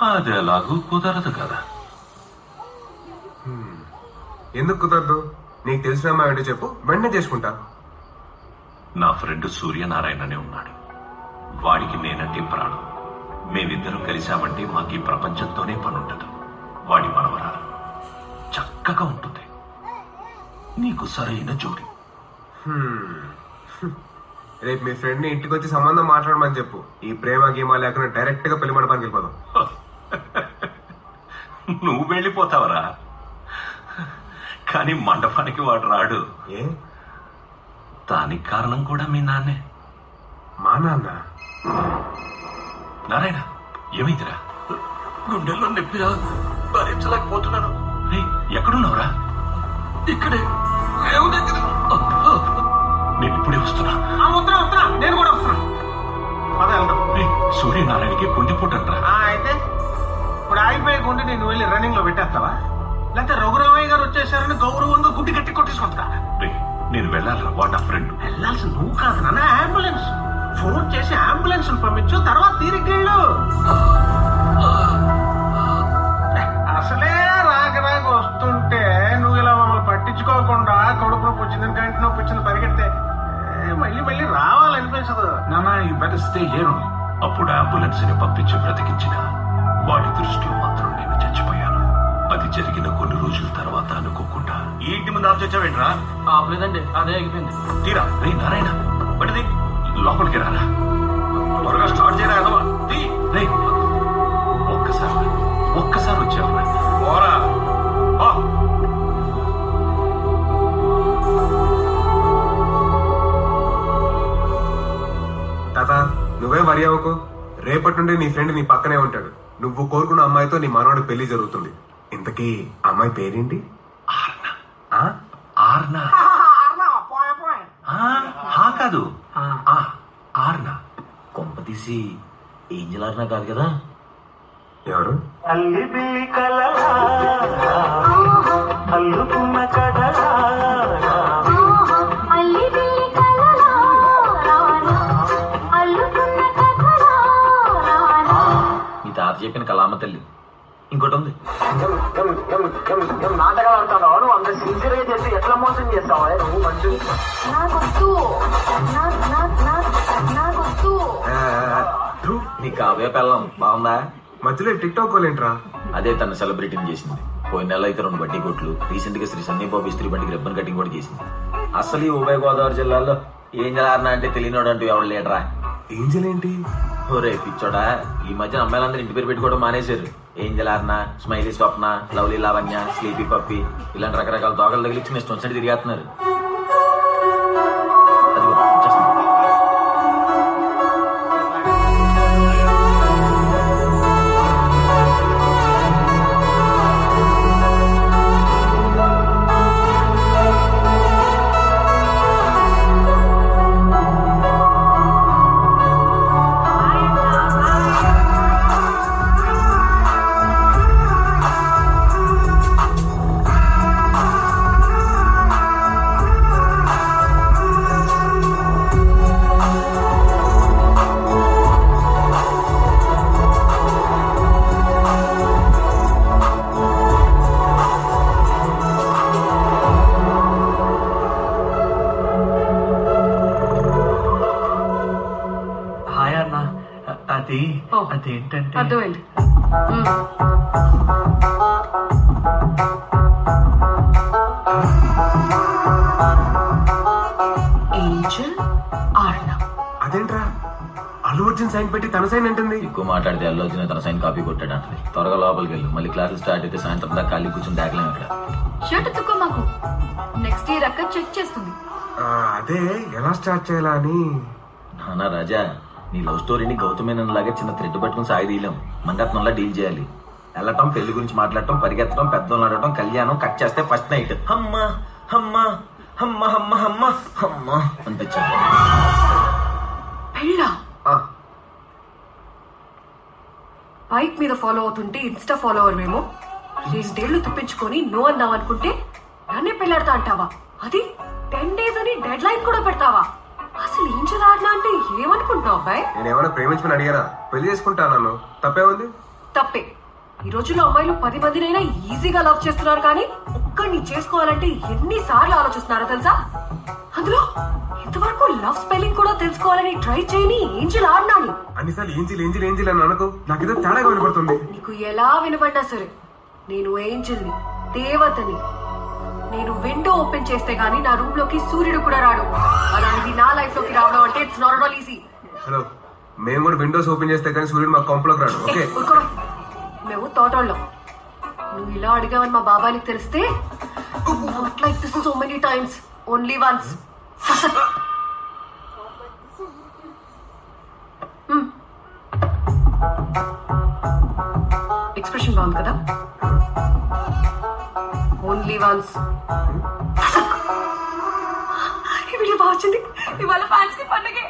అది ఎలాగూ కుదరదు కదా. ఎందుకు కుదరదు? నీకు తెలిసిన అమ్మాయి అంటే చెప్పు, వెంటనే చేసుకుంటా. నా ఫ్రెండ్ సూర్యనారాయణనే ఉన్నాడు. వాడికి నేనంటే ప్రాణం. మేమిద్దరం కలిశామంటే మాకు ఈ ప్రపంచంతోనే పనుండదు. వాడి మనవరాలు చక్కగా ఉంటుంది. నీకు సరైన జోడి. రేపు మీ ఫ్రెండ్ ని ఇంటికి వచ్చి సంబంధం మాట్లాడమని చెప్పు. ఈ ప్రేమ గేమా లేకుండా డైరెక్ట్ గా పెళ్లి మండపానికి వెళ్ళిపోదాం. నువ్వు వెళ్ళిపోతావరా, కానీ మండపానికి వాడు రాడు. ఏ? దానికి కారణం కూడా మీ నాన్నే. మా నాన్న? నారాయణ, ఏమైందిరా? గుండెల్లో నొప్పిరా, భరించలేకపోతున్నాను. ఎక్కడున్నావురా? ఇక్కడే, నేను ఇప్పుడే వస్తున్నా. నేను కూడా వస్తున్నా. సూర్యనారాయణకి గుండెపోటంట్రా. అయితే ఇప్పుడు ఆగిపోయే గుండె నేను వెళ్ళి రన్నింగ్ లో పెట్టేస్తావా? లేకపోతే రఘురామయ్య గారు వచ్చేసారని గౌరవంగా గుడ్డి కట్టి కొట్టేసుకుంటా? నేను వెళ్ళాలరా, వాడు నా ఫ్రెండ్. వెళ్ళాల్సి నువ్వు కాదు నాన్న, అంబులెన్స్ ఫోన్ చేసి అంబులెన్స్ పంపించు, తర్వాత తీరికెళ్ళు. అసలే రాక వస్తుంటే నువ్వు ఇలా మమ్మల్ని పట్టించుకోకుండా కడుపు నొప్పి వచ్చిందని, కంటి నొప్పి వచ్చింది పరిగెడితే మళ్ళీ మళ్ళీ రావాలనిపించదు నాన్న. ఈ బెటర్ స్టే హియర్. అప్పుడు అంబులెన్స్ ని పంపించి బ్రతికించిన వాడి దృష్టిలో మాత్రం నేను చచ్చిపోయాను. అది జరిగిన కొన్ని రోజుల తర్వాత అనుకోకుండా ఈ ఇంటి ముందు ఆఫ్ చచ్చావేంట్రా? ఆపలేదండి, అదే ఆగిపోయింది. తీరా రే నారాయణ, పడిది లోపలికి రారా. త్వరగా స్టార్ట్ చేయరా ఎదవా. రే ఒక్కసారి వచ్చావరా. పోరా. తాత నువ్వే వరి అవ్వకు. రేపటి నుండి నీ ఫ్రెండ్ నీ పక్కనే ఉంటాడు. నువ్వు కోరుకున్న అమ్మాయితో నీ మనవాడి పెళ్లి జరుగుతుంది. ఇంతకీ అమ్మాయి పేరేంటి? ఆర్నా. కాదు, ఆర్నా. కొంప తీసి ఏంజల్ ఆర్నా కాదు కదా? ఎవరు? అల్లి బిల్లి కలలా అల్లుకున్న కదలా మీ తాత చెప్పిన కలామ తల్లి. ఇంకోటి ఉంది. నాటకాలు ఆడుతున్నావు నువ్వు, అంత సిన్సియర్ గా చేసి ఎట్లా మోసం చేస్తావా నువ్వు? మంచి నీ కావ్య పెళ్ళం బాగుందా? మధ్యలో టిక్ టాక్ వాళ్ళేంట్రా? అదే తన సెలబ్రిటీని చేసింది. పోయిన నెల అయితే 2 బడ్డీ కొట్లు, రీసెంట్ గా శ్రీ సన్నీబాబు ఇస్త్రీ బండికి రిబ్బన్ కటింగ్ కూడా చేసింది. అసలు ఈ ఉభయ గోదావరి జిల్లాలో ఏంజల్ ఆర్నా అంటే తెలియనోడు అంటూ ఎవడు లేడరా. ఏంజల్ ఏంటి? ఓరే పిచ్చోడా, ఈ మధ్య అమ్మాయిలందరూ ఇంటి పేరు పెట్టుకోవడం మానేశారు. ఏంజల్ ఆర్నా, స్మైలీ స్వప్న, లవ్లీ లావణ్య, స్లీపీ పప్పి ఇలాంటి రకరకాల దోగలు తగిలిచ్చి మీ ఇష్టం తిరిగేస్తున్నారు. అదిగో వచ్చేస్తుంది. అదేంటంటే అర్థమైంది. ఏంజల్ ఆర్నవ్. అదేంట్రా అల్లు అర్జున్ సైన్ పెట్టి తన సైన్ అంటుంది. ఎక్కువ మాట్లాడితే అల్లు అర్జున్ తన సైన్ కాపీ కొట్టాడు అంటే త్వరగా లోపలికి వెళ్ళు. మళ్ళీ క్లాసులు స్టార్ట్ అయితే సాయంత్రం దాకా ఖాళీ కూర్చొని దాకలేం ఇక్కడ. షర్ట్ తుక్కో మాకు. నెక్స్ట్ ఇయర్ అక్క చెక్ చేస్తుంది. అదే ఎలా స్టార్ట్ చేయాలా అని. నానా రాజా, నీ లవ్ స్టోరీని గౌతమేనన్ లాగా చిన్న థ్రెడ్ పట్టుకుని సాగదీయలేం. మంగత్నంలా డీల్ చేయాలి. వెళ్ళటం, పెళ్లి గురించి మాట్లాడటం, పరిగెత్తడం, పెద్దలు ఆడటం, కళ్యాణం, కట్ చేస్తే ఫస్ట్ నైట్ అమ్మా అమ్మా అమ్మ అమ్మ అమ్మ అమ్మ అనిపించాలి. పెళ్ళా? బైక్ మీద ఫాలో అవుతుంటే ఇన్స్టా ఫాలోవర్ మేము 2 ఏళ్లు తప్పించుకొని నో అన్నావు అనుకుంటే నన్నే పెళ్ళాడతా అంటావా? అది 10 days అని డెడ్ లైన్ కూడా పెడతావా? అసలు ఏం చేయాలా అంటే ఏమనుకుంటున్నావు అబ్బాయి? నేనేమన్నా ప్రేమించమని అడిగానా? పెళ్లి చేసుకుంటాను. తప్పే ఉంది? తప్పే. ఈ రోజుల్లో అమ్మాయిలు 10 మందినైనా ఈజీగా లవ్ చేస్తున్నారు, కానీ ఒక్కడిని చేసుకోవాలంటే ఎన్నిసార్లు ఆలోచిస్తున్నారో తెలుసా? అందులో ఇంతవరకు లవ్ స్పెల్లింగ్ కూడా తెలుసుకోవాలని ట్రై చేయని ఏంజిల్ ఆడినాని. అన్నిసార్లు ఏంజిల్ ఏంజిల్ ఏంజిల్ అని అనుకో, నాకేదో తేడాగా వినపడుతుంది. నీకు ఎలా వినపడ్డా సరే, నేను ఏంజిల్ని, దేవతని. నేను విండో ఓపెన్ చేస్తే గానీ నా రూమ్ లోకి సూర్యుడు కూడా రాడు. అలాంటిది నా లైఫ్ లోకి రావడం అంటే it's not at all easy. Hello, మేము కూడా విండోస్ ఓపెన్ చేస్తే కానీ సూర్యుడు మా కొంపలోకి రాడు. ఓకే, మేము తోటోళ్ళం. నువ్వు ఇలా అడిగావని మా బాబాయికి తెలిస్తే not like this so many times, only once. Expression బాగుంది కదా? Only once. ఈ వీడియో బాగా వచ్చింది. ఇవాళ ఫ్యాన్స్ కి పండగే.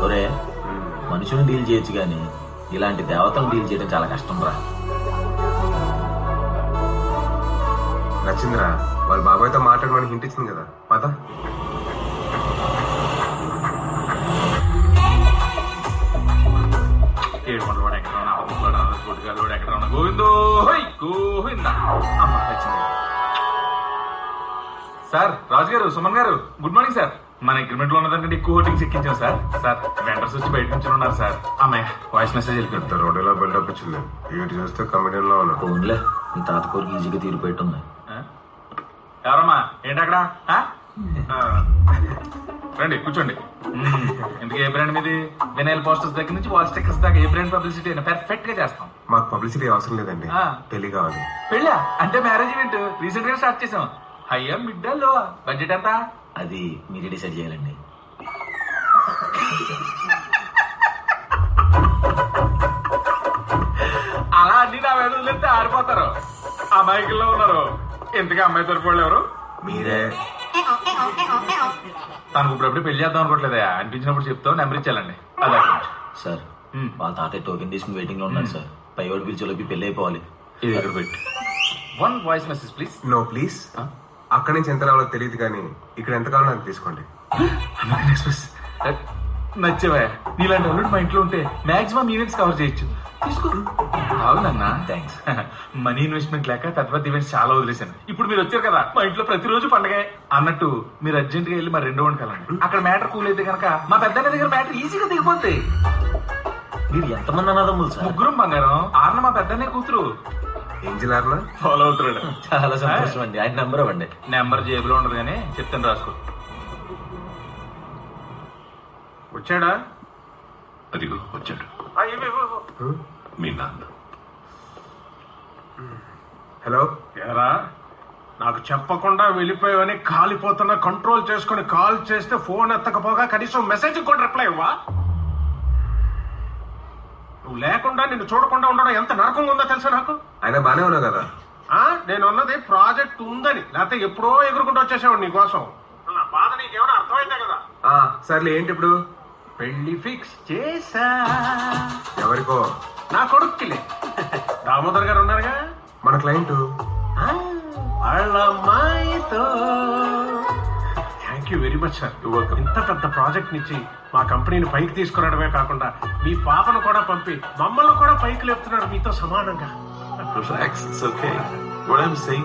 ఒరే, మనుషుని డీల్ చేయొచ్చు గాని ఇలాంటి దేవతలను డీల్ చేయడం చాలా కష్టం రా. నచ్చిందిరా. వాళ్ళ బాబాయ్తో మాట్లాడమని హింట్ ఇచ్చింది కదా, పద. సార్, రాజు గారు, సుమన్ గారు, గుడ్ మార్నింగ్ సార్. మన అగ్రిమెంట్ లో ఉన్నదానికంటే ఎక్కువ హోటింగ్స్ ఎక్కించాం సార్. సార్, వెండర్స్ వచ్చి బయట నుంచి ఉన్నారు సార్. అమ్మాయి వాయిస్ మెసేజ్ వెళ్ళిపోయింది. రోడ్డులో బిల్డప్ ఇచ్చింది. ఇటు చూస్తే కమిడియన్ లో ఉన్నాడు. ఫోన్లే, నీ తాత కోరిక ఈజీగా తీరిపోయింది. ఎవరమ్మా? ఏంటి అక్కడ? రండి, కూర్చోండి. ఎందుకు ఏ బ్రాండ్ మీది? వినైల్ పోస్టర్స్ దగ్గర నుంచి వాల్ స్టిక్కర్స్ దాకా ఏ బ్రాండ్ పబ్లిసిటీ అయినా పర్ఫెక్ట్ గా చేస్తాం. మాకు పబ్లిసిటీ అవసరం లేదండి, పెళ్లి కావాలి. పెళ్ళా? అంటే మ్యారేజ్ ఈవెంట్ రీసెంట్ గా స్టార్ట్ చేసాం. హయ్యా, మిడ్డా, లో? బడ్జెట్ ఎంత? అది మీరే డిసైడ్ చేయాలండి. అలా అన్ని నా మీద వదిలేస్తే ఆడిపోతారు. అమాయకుల్లో ఉన్నారు. ఎంతగా అమ్మాయి తరపుళ్ళు ఎవరు? మీరే. తనకు ఇప్పుడప్పుడు పెళ్లి చేద్దాం అనుకోవట్లేదా? అనిపించినప్పుడు చెప్తాం, నెంబర్ ఇచ్చాలండి. అదే సార్, వాళ్ళ తాతయ్య టోకెన్ తీసుకుని వెయిటింగ్ లో ఉన్నాడు సార్. పైవాడు పిలిచేలోకి పెళ్లి అయిపోవాలి. ఇది ఎక్కడ పెట్టి one voice message please. No please. అక్కడి నుంచి ఎంత రావాలో తెలియదు, కానీ ఇక్కడ ఎంత కావాలో నాకు తీసుకోండి. నచ్చేవా? నీలాంటి అల్లుడు మా ఇంట్లో ఉంటే మాక్సిమం ఈవెంట్స్ కవర్ చేయొచ్చు. తీసుకో. అవునన్నా, థ్యాంక్స్. మనీ ఇన్వెస్ట్మెంట్ లేక పెద్ద పెద్ద ఈవెంట్స్ చాలా వదిలేశాను. ఇప్పుడు మీరు వచ్చారు కదా, మా ఇంట్లో ప్రతిరోజు పండగే అన్నట్టు. మీరు అర్జెంట్ గా వెళ్ళి మా రెండో వంట కలండి. అక్కడ మ్యాటర్ కూల్ అయితే కనుక మా పెద్ద దగ్గర మ్యాటర్ ఈజీగా దిగిపోతాయి. మీరు ఎంతమంది అన్నదమ్ములు సార్? ముగ్గురం బంగారం. ఆర్న మా పెద్దనే కూతురు. ఏంజిల్ ఆర్న ఫాలో అవుతున్నాడు. చాలా సంతోషం అండి. ఆయన నెంబర్ ఇవ్వండి. నెంబర్ జేబులో ఉండదు కానీ చెప్తాను, రాసుకో. వచ్చాడా? అదిగో వచ్చాడు మీ నాన్న. హలో. ఎరా, నాకు చెప్పకుండా వెళ్ళిపోయావని కాలిపోతున్నా కంట్రోల్ చేసుకుని కాల్ చేస్తే ఫోన్ ఎత్తకపోగా కనీసం మెసేజ్ కూడా రిప్లై ఇవ్వా? నువ్వు లేకుండా నిన్ను చూడకుండా ఉండడం ఎంత నరకంగా ఉందో తెలుసా నాకు. ఆయన బానే ఉన్నావు కదా? నేను ఉన్నది ప్రాజెక్ట్ ఉందని, లేకపోతే ఎప్పుడో ఎగురుకుంటూ వచ్చేసాడు నీకోసం. నా బాధ నీకేమైనా అర్థమైందే కదా? సర్లే, ఏంటి ఇప్పుడు? పెళ్లి ఫిక్స్ చేసా. ఎవరికో? నా కొడుక్కిలే. దామోదర్ గారు ఉన్నారుగా, మన క్లయింట్. వాళ్ళ అమ్మాయితో. Thank you very much sir. ఇంత పెద్ద ప్రాజెక్ట్ నుంచి మా కంపెనీని పైకి తీసుకురావడమే కాకుండా మీ పాపను కూడా పంపి మమ్మల్ని కూడా పైకి లేపుతున్నారు మీతో సమానంగా.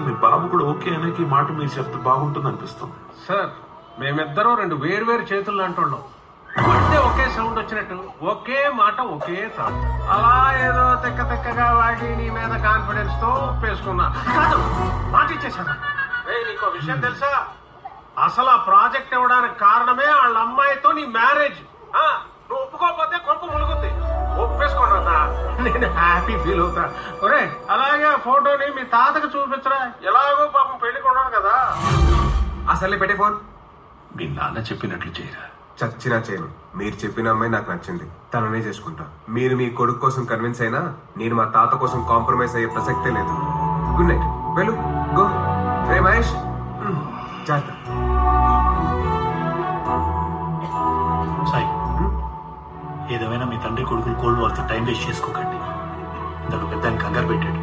మీ బాబు కూడా ఓకే అనేది మాట మీరు చెప్తే బాగుంటుంది అనిపిస్తుంది సార్. మేమిద్దరం 2 వేరు చేతులు అంటున్నాం. అంటే ఒక ఒకే సౌండ్ వచ్చినట్టు ఒకే మాట ఒకే థాట్ అలా ఏదో తెక్కగా వాగి నీ మీద కాన్ఫిడెన్స్ తో ఒప్పేసుకున్నా కాదు మాట ఇచ్చేసాను. నీకు విషయం తెలుసా, అసలు ఆ ప్రాజెక్ట్ ఇవ్వడానికి కారణమే వాళ్ళ అమ్మాయితో నీ మ్యారేజ్. నువ్వు ఒప్పుకోకపోతే కొంప ములుగుద్ది. ఒప్పేసుకోనన్నా నేను హ్యాపీ ఫీల్ అవుతా. ఒరే అలాగే ఫోటోని మీ తాతకు చూపించరా, ఎలాగో పాపం పెళ్లి కొన్నాడు కదా. అసలే పెట్టే ఫోన్. మీ నాన్న చెప్పినట్లు చేయరా. చచ్చినా చేయను. మీరు చెప్పిన అమ్మాయి నాకు నచ్చింది, తననే చేసుకుంటా. మీరు మీ కొడుకు కోసం కన్విన్స్ అయినా నేను మా తాత కోసం కాంప్రమైజ్ అయ్యే ప్రసక్తే లేదు. Good night. వెళ్ళు గో. రే మహేష్ జాగ్రత్త. సాయి, ఏదేమైనా మీ తండ్రి కొడుకులు కోల్డ్ వార్తో టైం వేస్ట్ చేసుకోకండి. ఇంతకు పెద్ద కంగారు పెట్టాడు.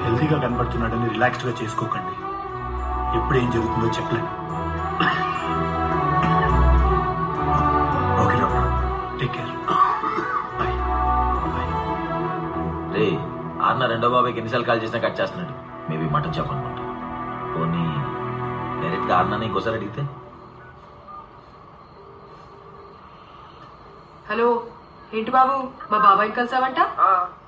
హెల్తీగా కనబడుతున్నాడని రిలాక్స్డ్ గా చేసుకోకండి. ఎప్పుడు ఏం జరుగుతుందో చెప్పలేను. Okay doctor, take care. రే ఆన్న రెండో బాబాయ్కి ఎన్నిసార్లు కాల్ చేసినా కట్ చేస్తున్నాడు. మేబీ మటన్ షాప్ అనుకుంటా. పోనీ డైరెక్ట్ గా ఆన్న ఇంకోసారి అడిగితే. హలో, ఏంటి బాబు మా బాబాయ్ని కలిసావంట?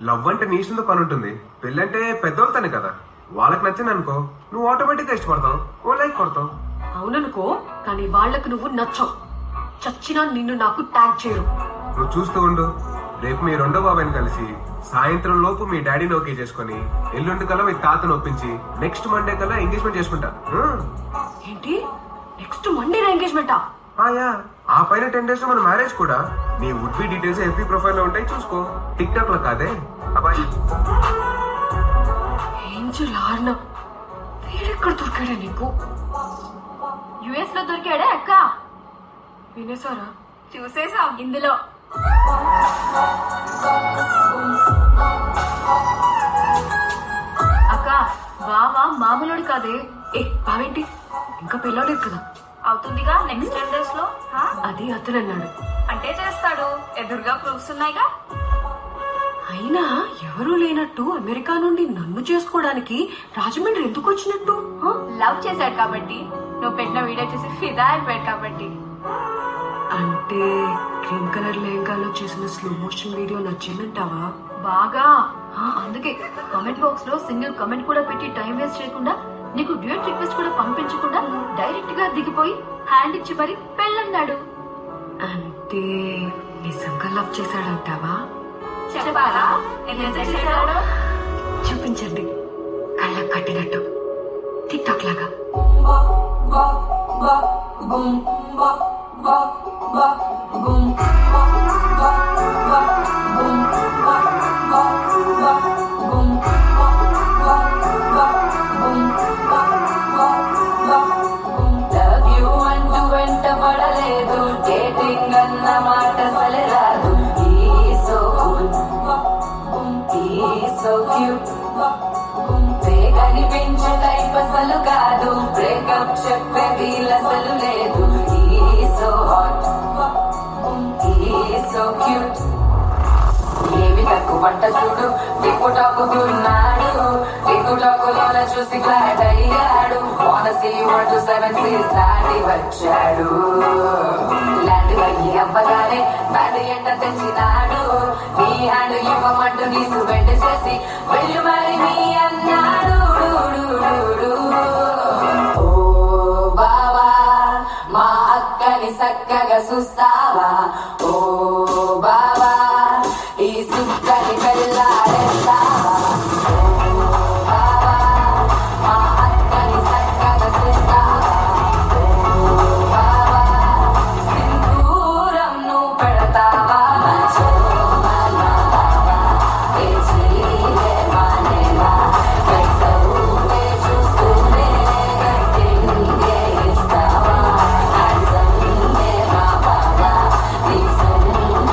లవ్ అంటే నీషంతో పని ఉంటుంది, పెళ్ళంటే పెద్దోళ్ళతోనే కదా. వాళ్ళకి నచ్చింది అనుకో, నువ్వు ఆటోమేటిక్ గా ఇష్టపడతావు, ఓ లైక్ కొడతావు. అవుననుకో, కానీ వాళ్ళకు నువ్వు నచ్చవు. చచ్చినా నిన్ను నాకు ట్యాగ్ చేయరు. నువ్వు చూస్తూ ఉండు. రేపు మీ రెండో బాబాయ్ని కలిసి సాయంత్రం లోపు మీ డాడీని ఓకే చేసుకుని ఎల్లుండి కల్లా మీ తాతను ఒప్పించి నెక్స్ట్ మండే కల్లా ఎంగేజ్మెంట్ చేసుకుంటా. ఏంటి, నెక్స్ట్ మండే ఎంగేజ్మెంటా? ఆ పైన 10 days లో మన మ్యారేజ్ కూడా. నీ would be details FB profile లో ఉంటాయి, చూసుకో. టిక్ టాక్ లో కాదే. అబ్బాయి ఏంజల్ ఆర్నవ్ వీడెక్కడ దొరికాడా నీకు? యుఎస్ లో దొరికాడే అక్క. వినేసారా? చూసేసాం ఇందులో. అక్క బావా మామూలుడు కాదే. బావేంటి ఇంకా పెళ్ళలేదు కదా? అవుతుందిగా నెక్స్ట్ 10 days లో. అది అతను అన్నాడు. అంటే చేస్తాడు, ఎదురుగా ప్రూఫ్స్ ఉన్నాయిగా. అయినా ఎవరూ లేనట్టు అమెరికా నుండి నన్ను చేసుకోవడానికి రాజమండ్రి ఎందుకు వచ్చినట్టు? లవ్ చేశాడు కాబట్టి, నువ్వు పెట్టిన వీడియో చూసి ఫిదా అయిపోయాడు కాబట్టి. అంటే గ్రీన్ కలర్ లెహంగాలో చేసిన స్లో మోషన్ వీడియో నచ్చిందంటావా? బాగా. అందుకే కామెంట్ బాక్స్ లో సింగిల్ కామెంట్ కూడా పెట్టి టైం వేస్ట్ చేయకుండా, నీకు డ్యూయట్ రిక్వెస్ట్ కూడా పంపించకుండా డైరెక్ట్ గా దిగిపోయి హ్యాండ్ ఇచ్చి మరి పెళ్ళన్నాడు. అంటే నిజంగా లవ్ చేశాడంటావా? చెప్పాలా ఎంత చేశాడో? చూపించండి, కళ్ళకు కట్టినట్టు టిక్ టాక్ లాగా. లవ్ యూ అంటూ వెంట పడలేదు, డేటింగ్ అన్న మాట సలరాదు. సో క్యూట్, కనిపించే టైప్ అసలు కాదు. బ్రేకప్ చెప్పే వీల్ అసలు లేదు. So hot, so cute. ఏమి తక్కువ వంట చూడు, టిక్కుటాకుతున్నాడు. టిక్కుటాకులోన చూసి ఫ్లాట్ అయ్యాడు. వానసీ 1 to 7 seas దాటి వచ్చాడు. ల్యాండ్ అయ్యి అవ్వగానే బ్యాడ్ ఎంట తెచ్చినాడు. నీ హ్యాండ్ ఇవ్వమంటూ నీ సుబెండ్ చేసి వెళ్ళు మరి మీ అన్నాడు. ఓ బావా, మా అక్కని చక్కగా చూస్తావా? ఓ బావా, ఈ సుక్కని పెళ్ళాడేస్తావా? మా అక్కని చక్కగా చూస్తావా? సింధూరం నువ్వు పెడతావా? చూస్తూనే ఇస్తావా? నీ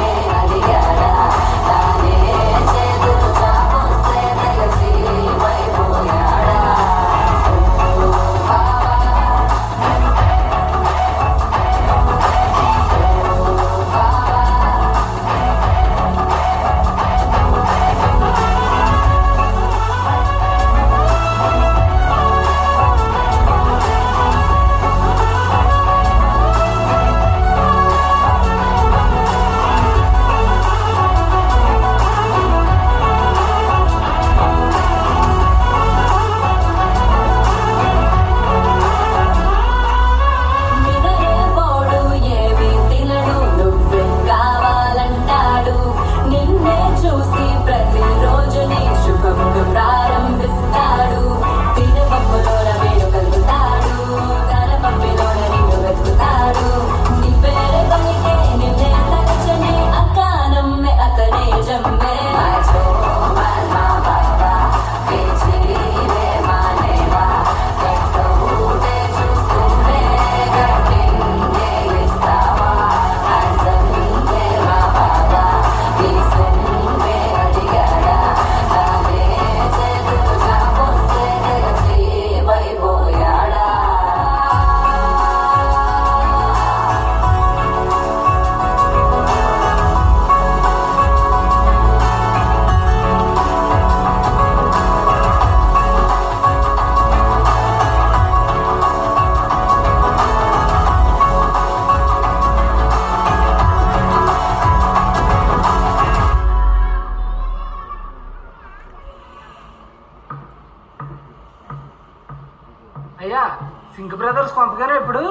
కొంపగారా ఇప్పుడు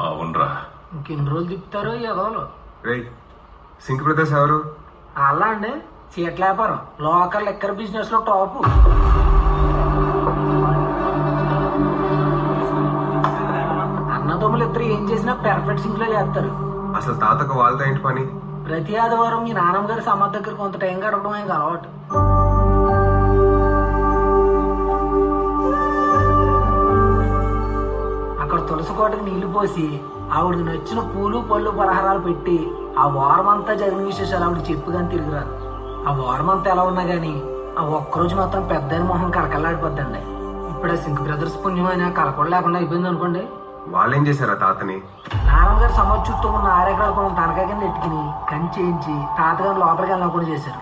అవునరా. ఇంకెన్ని రోజులు తిప్పుతారో ఎదవలు. రైట్ సింక్ బ్రదర్స్ ఎవరు? అలా అండి చీట్ల వ్యాపారం లోకల్ లెక్కర్ బిజినెస్ లో టాపు. అన్నదమ్ములు ఇద్దరు ఏం చేసినా పెర్ఫెక్ట్ సింక్ లో చేస్తారు. అసలు తాతకు వాళ్ళతో ఏంటి పని? ప్రతి ఆదివారం మీ నాన్నమ్మ గారి సమాధి దగ్గర కొంత టైం గడపడం ఆయనకు అలవాటు. అక్కడ తులసి కోటకి నీళ్లు పోసి ఆవిడకి నచ్చిన పూలు పళ్ళు పలహారాలు పెట్టి ఆ వారం అంతా జరిగిన విశేషాలు ఆవిడ చెప్పుగాని తిరిగిరారు. ఆ వారం అంతా ఎలా ఉన్నా గానీ ఆ ఒక్కరోజు మాత్రం పెద్ద మొహం కలకల్లాడిపోద్దండి. ఇప్పుడే సింక్ బ్రదర్స్ పుణ్యం అయినా కలకడ లేకుండా అయిపోయింది అనుకోండి. వాళ్ళేం చేశారా తాతని? నాన్నమ్మ గారు సమాధి చుట్టూ ఉన్న 6 ఎకరాల పొలం తనకాయ కింద ఎట్టుకుని కంచి చేయించి తాతగారు లోపలికి వెళ్ళినా కూడా చేశారు.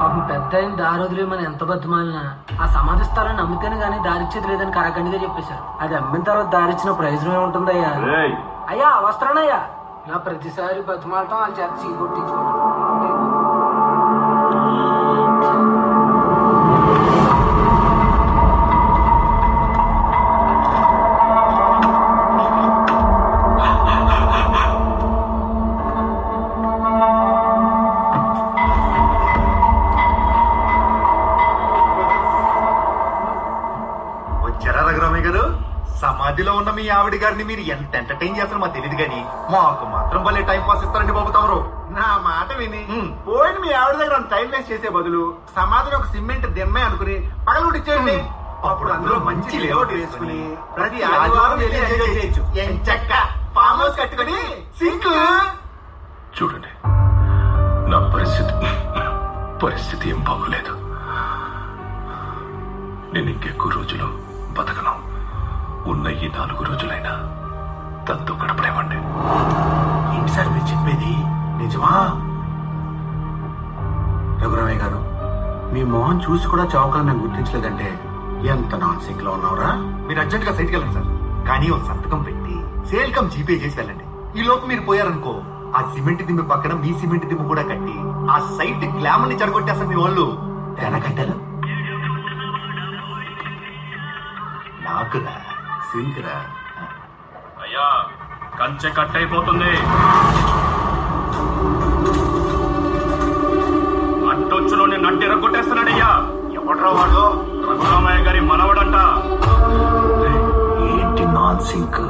పాపం పెద్ద అయిన దారి వదిలేమని ఎంత బతిమాలినా ఆ సమాధిస్తారని నమ్మితేనే గానీ దారిచ్చేది లేదని కరాఖండిగా చెప్పేశారు. అది అమ్మిన తర్వాత దారిచ్చిన ప్రయోజనం ఏముంటుందయ్యా? అయ్యా వస్తానయ్యా. ఇలా ప్రతిసారి బతిమాలటం వాళ్ళ చేత చీ కొట్టించుకోవడం. సమాధిలో ఉన్న మీ ఆవిడ గారిని మీరు ఎంత ఎంటర్టైన్ చేస్తారో మాకు తెలియదు కానీ మాకు మాత్రం భలే టైం పాస్ ఇస్తారండి బాబు తమరు. నా మాట విని పోయిన మీ ఆవిడ దగ్గర టైం వేస్ట్ చేసే బదులు సమాధిలో ఒక సిమెంట్ దిమ్మే అనుకుని పగలు ఇచ్చేయండి. అప్పుడు అందులో మంచి లేఅవుట్ వేసుకుని ప్రతి ఆదివారం ఎంజాయ్ చేయొచ్చు. ఎంచక్క ఫామ్ హౌస్ కట్టుకుని సింక్. చూడండి నా పరిస్థితి ఏం బాగోలేదు. నేను ఇంకెక్కువ రోజులు బతకను. ఉన్న ఈ 4 రోజులైనా తనతో గడపలేమండి. ఏంటి సార్ మీరు చెప్పేది నిజమా? రఘురామయ్య గారు మీ మోహన్ చూసి కూడా చౌకలు నేను గుర్తించలేదంటే ఎంత నాన్ సింక్ లో ఉన్నావురా. మీరు అర్జెంట్ గా సైట్కి వెళ్ళండి సార్. కానీ ఒక సంతకం పెట్టి సేల్ కమ్ జీపే చేసి వెళ్ళండి. ఈ లోపు మీరు పోయారనుకో ఆ సిమెంట్ దిమ్మ పక్కన మీ సిమెంట్ దిమ్మ కూడా కట్టి ఆ సైట్ గ్లామర్ ని చెడగొట్టేస్తారు మీ వాళ్ళు. తెనకట్టలు నాకురా సింక్ రా. అయ్యా కంచె కట్ అయిపోతుంది. అట్టొచ్చులోని నట్టి ఎరగొట్టేస్తున్నాడయ్యా. ఎవడ్రా వాడు? రఘురామయ్య గారి మనవడంట. ఏంటి నాన్ సింక్?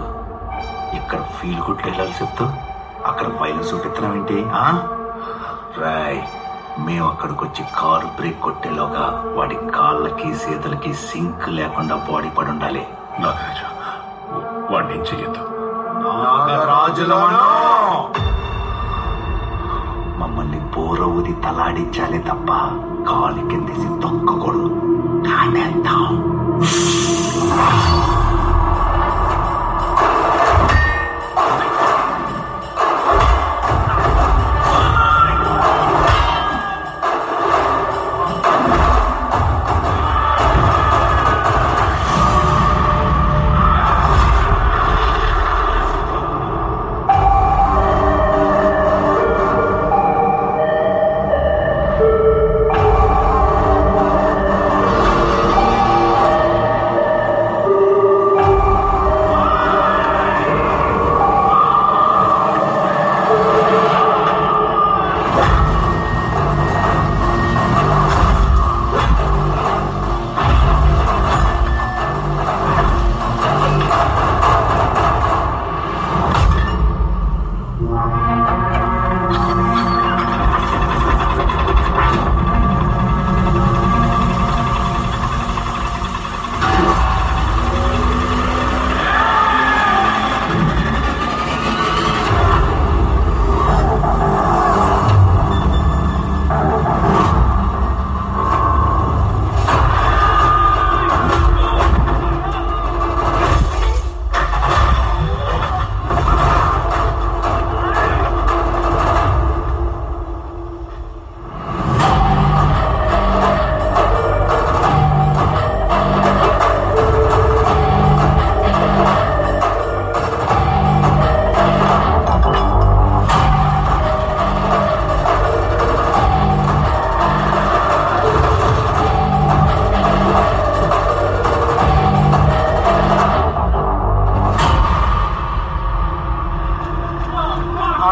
ఇక్కడ ఫీల్ గుడ్ వెళ్ళాలి చెప్తూ అక్కడ పైలు చూపిస్తున్నాం ఏంటి? రాయ్ మేము అక్కడికి వచ్చి కారు బ్రేక్ కొట్టేలోగా వాడి కాళ్ళకి చేతులకి సింక్ లేకుండా బాడీ పడి ఉండాలి. నాగరాజు వాడిని చెయ్యొద్దు. మమ్మల్ని బోర ఊది తలాడించాలి తప్ప కాలు కిందేసి తొక్కకూడదు. కానేద్దాం.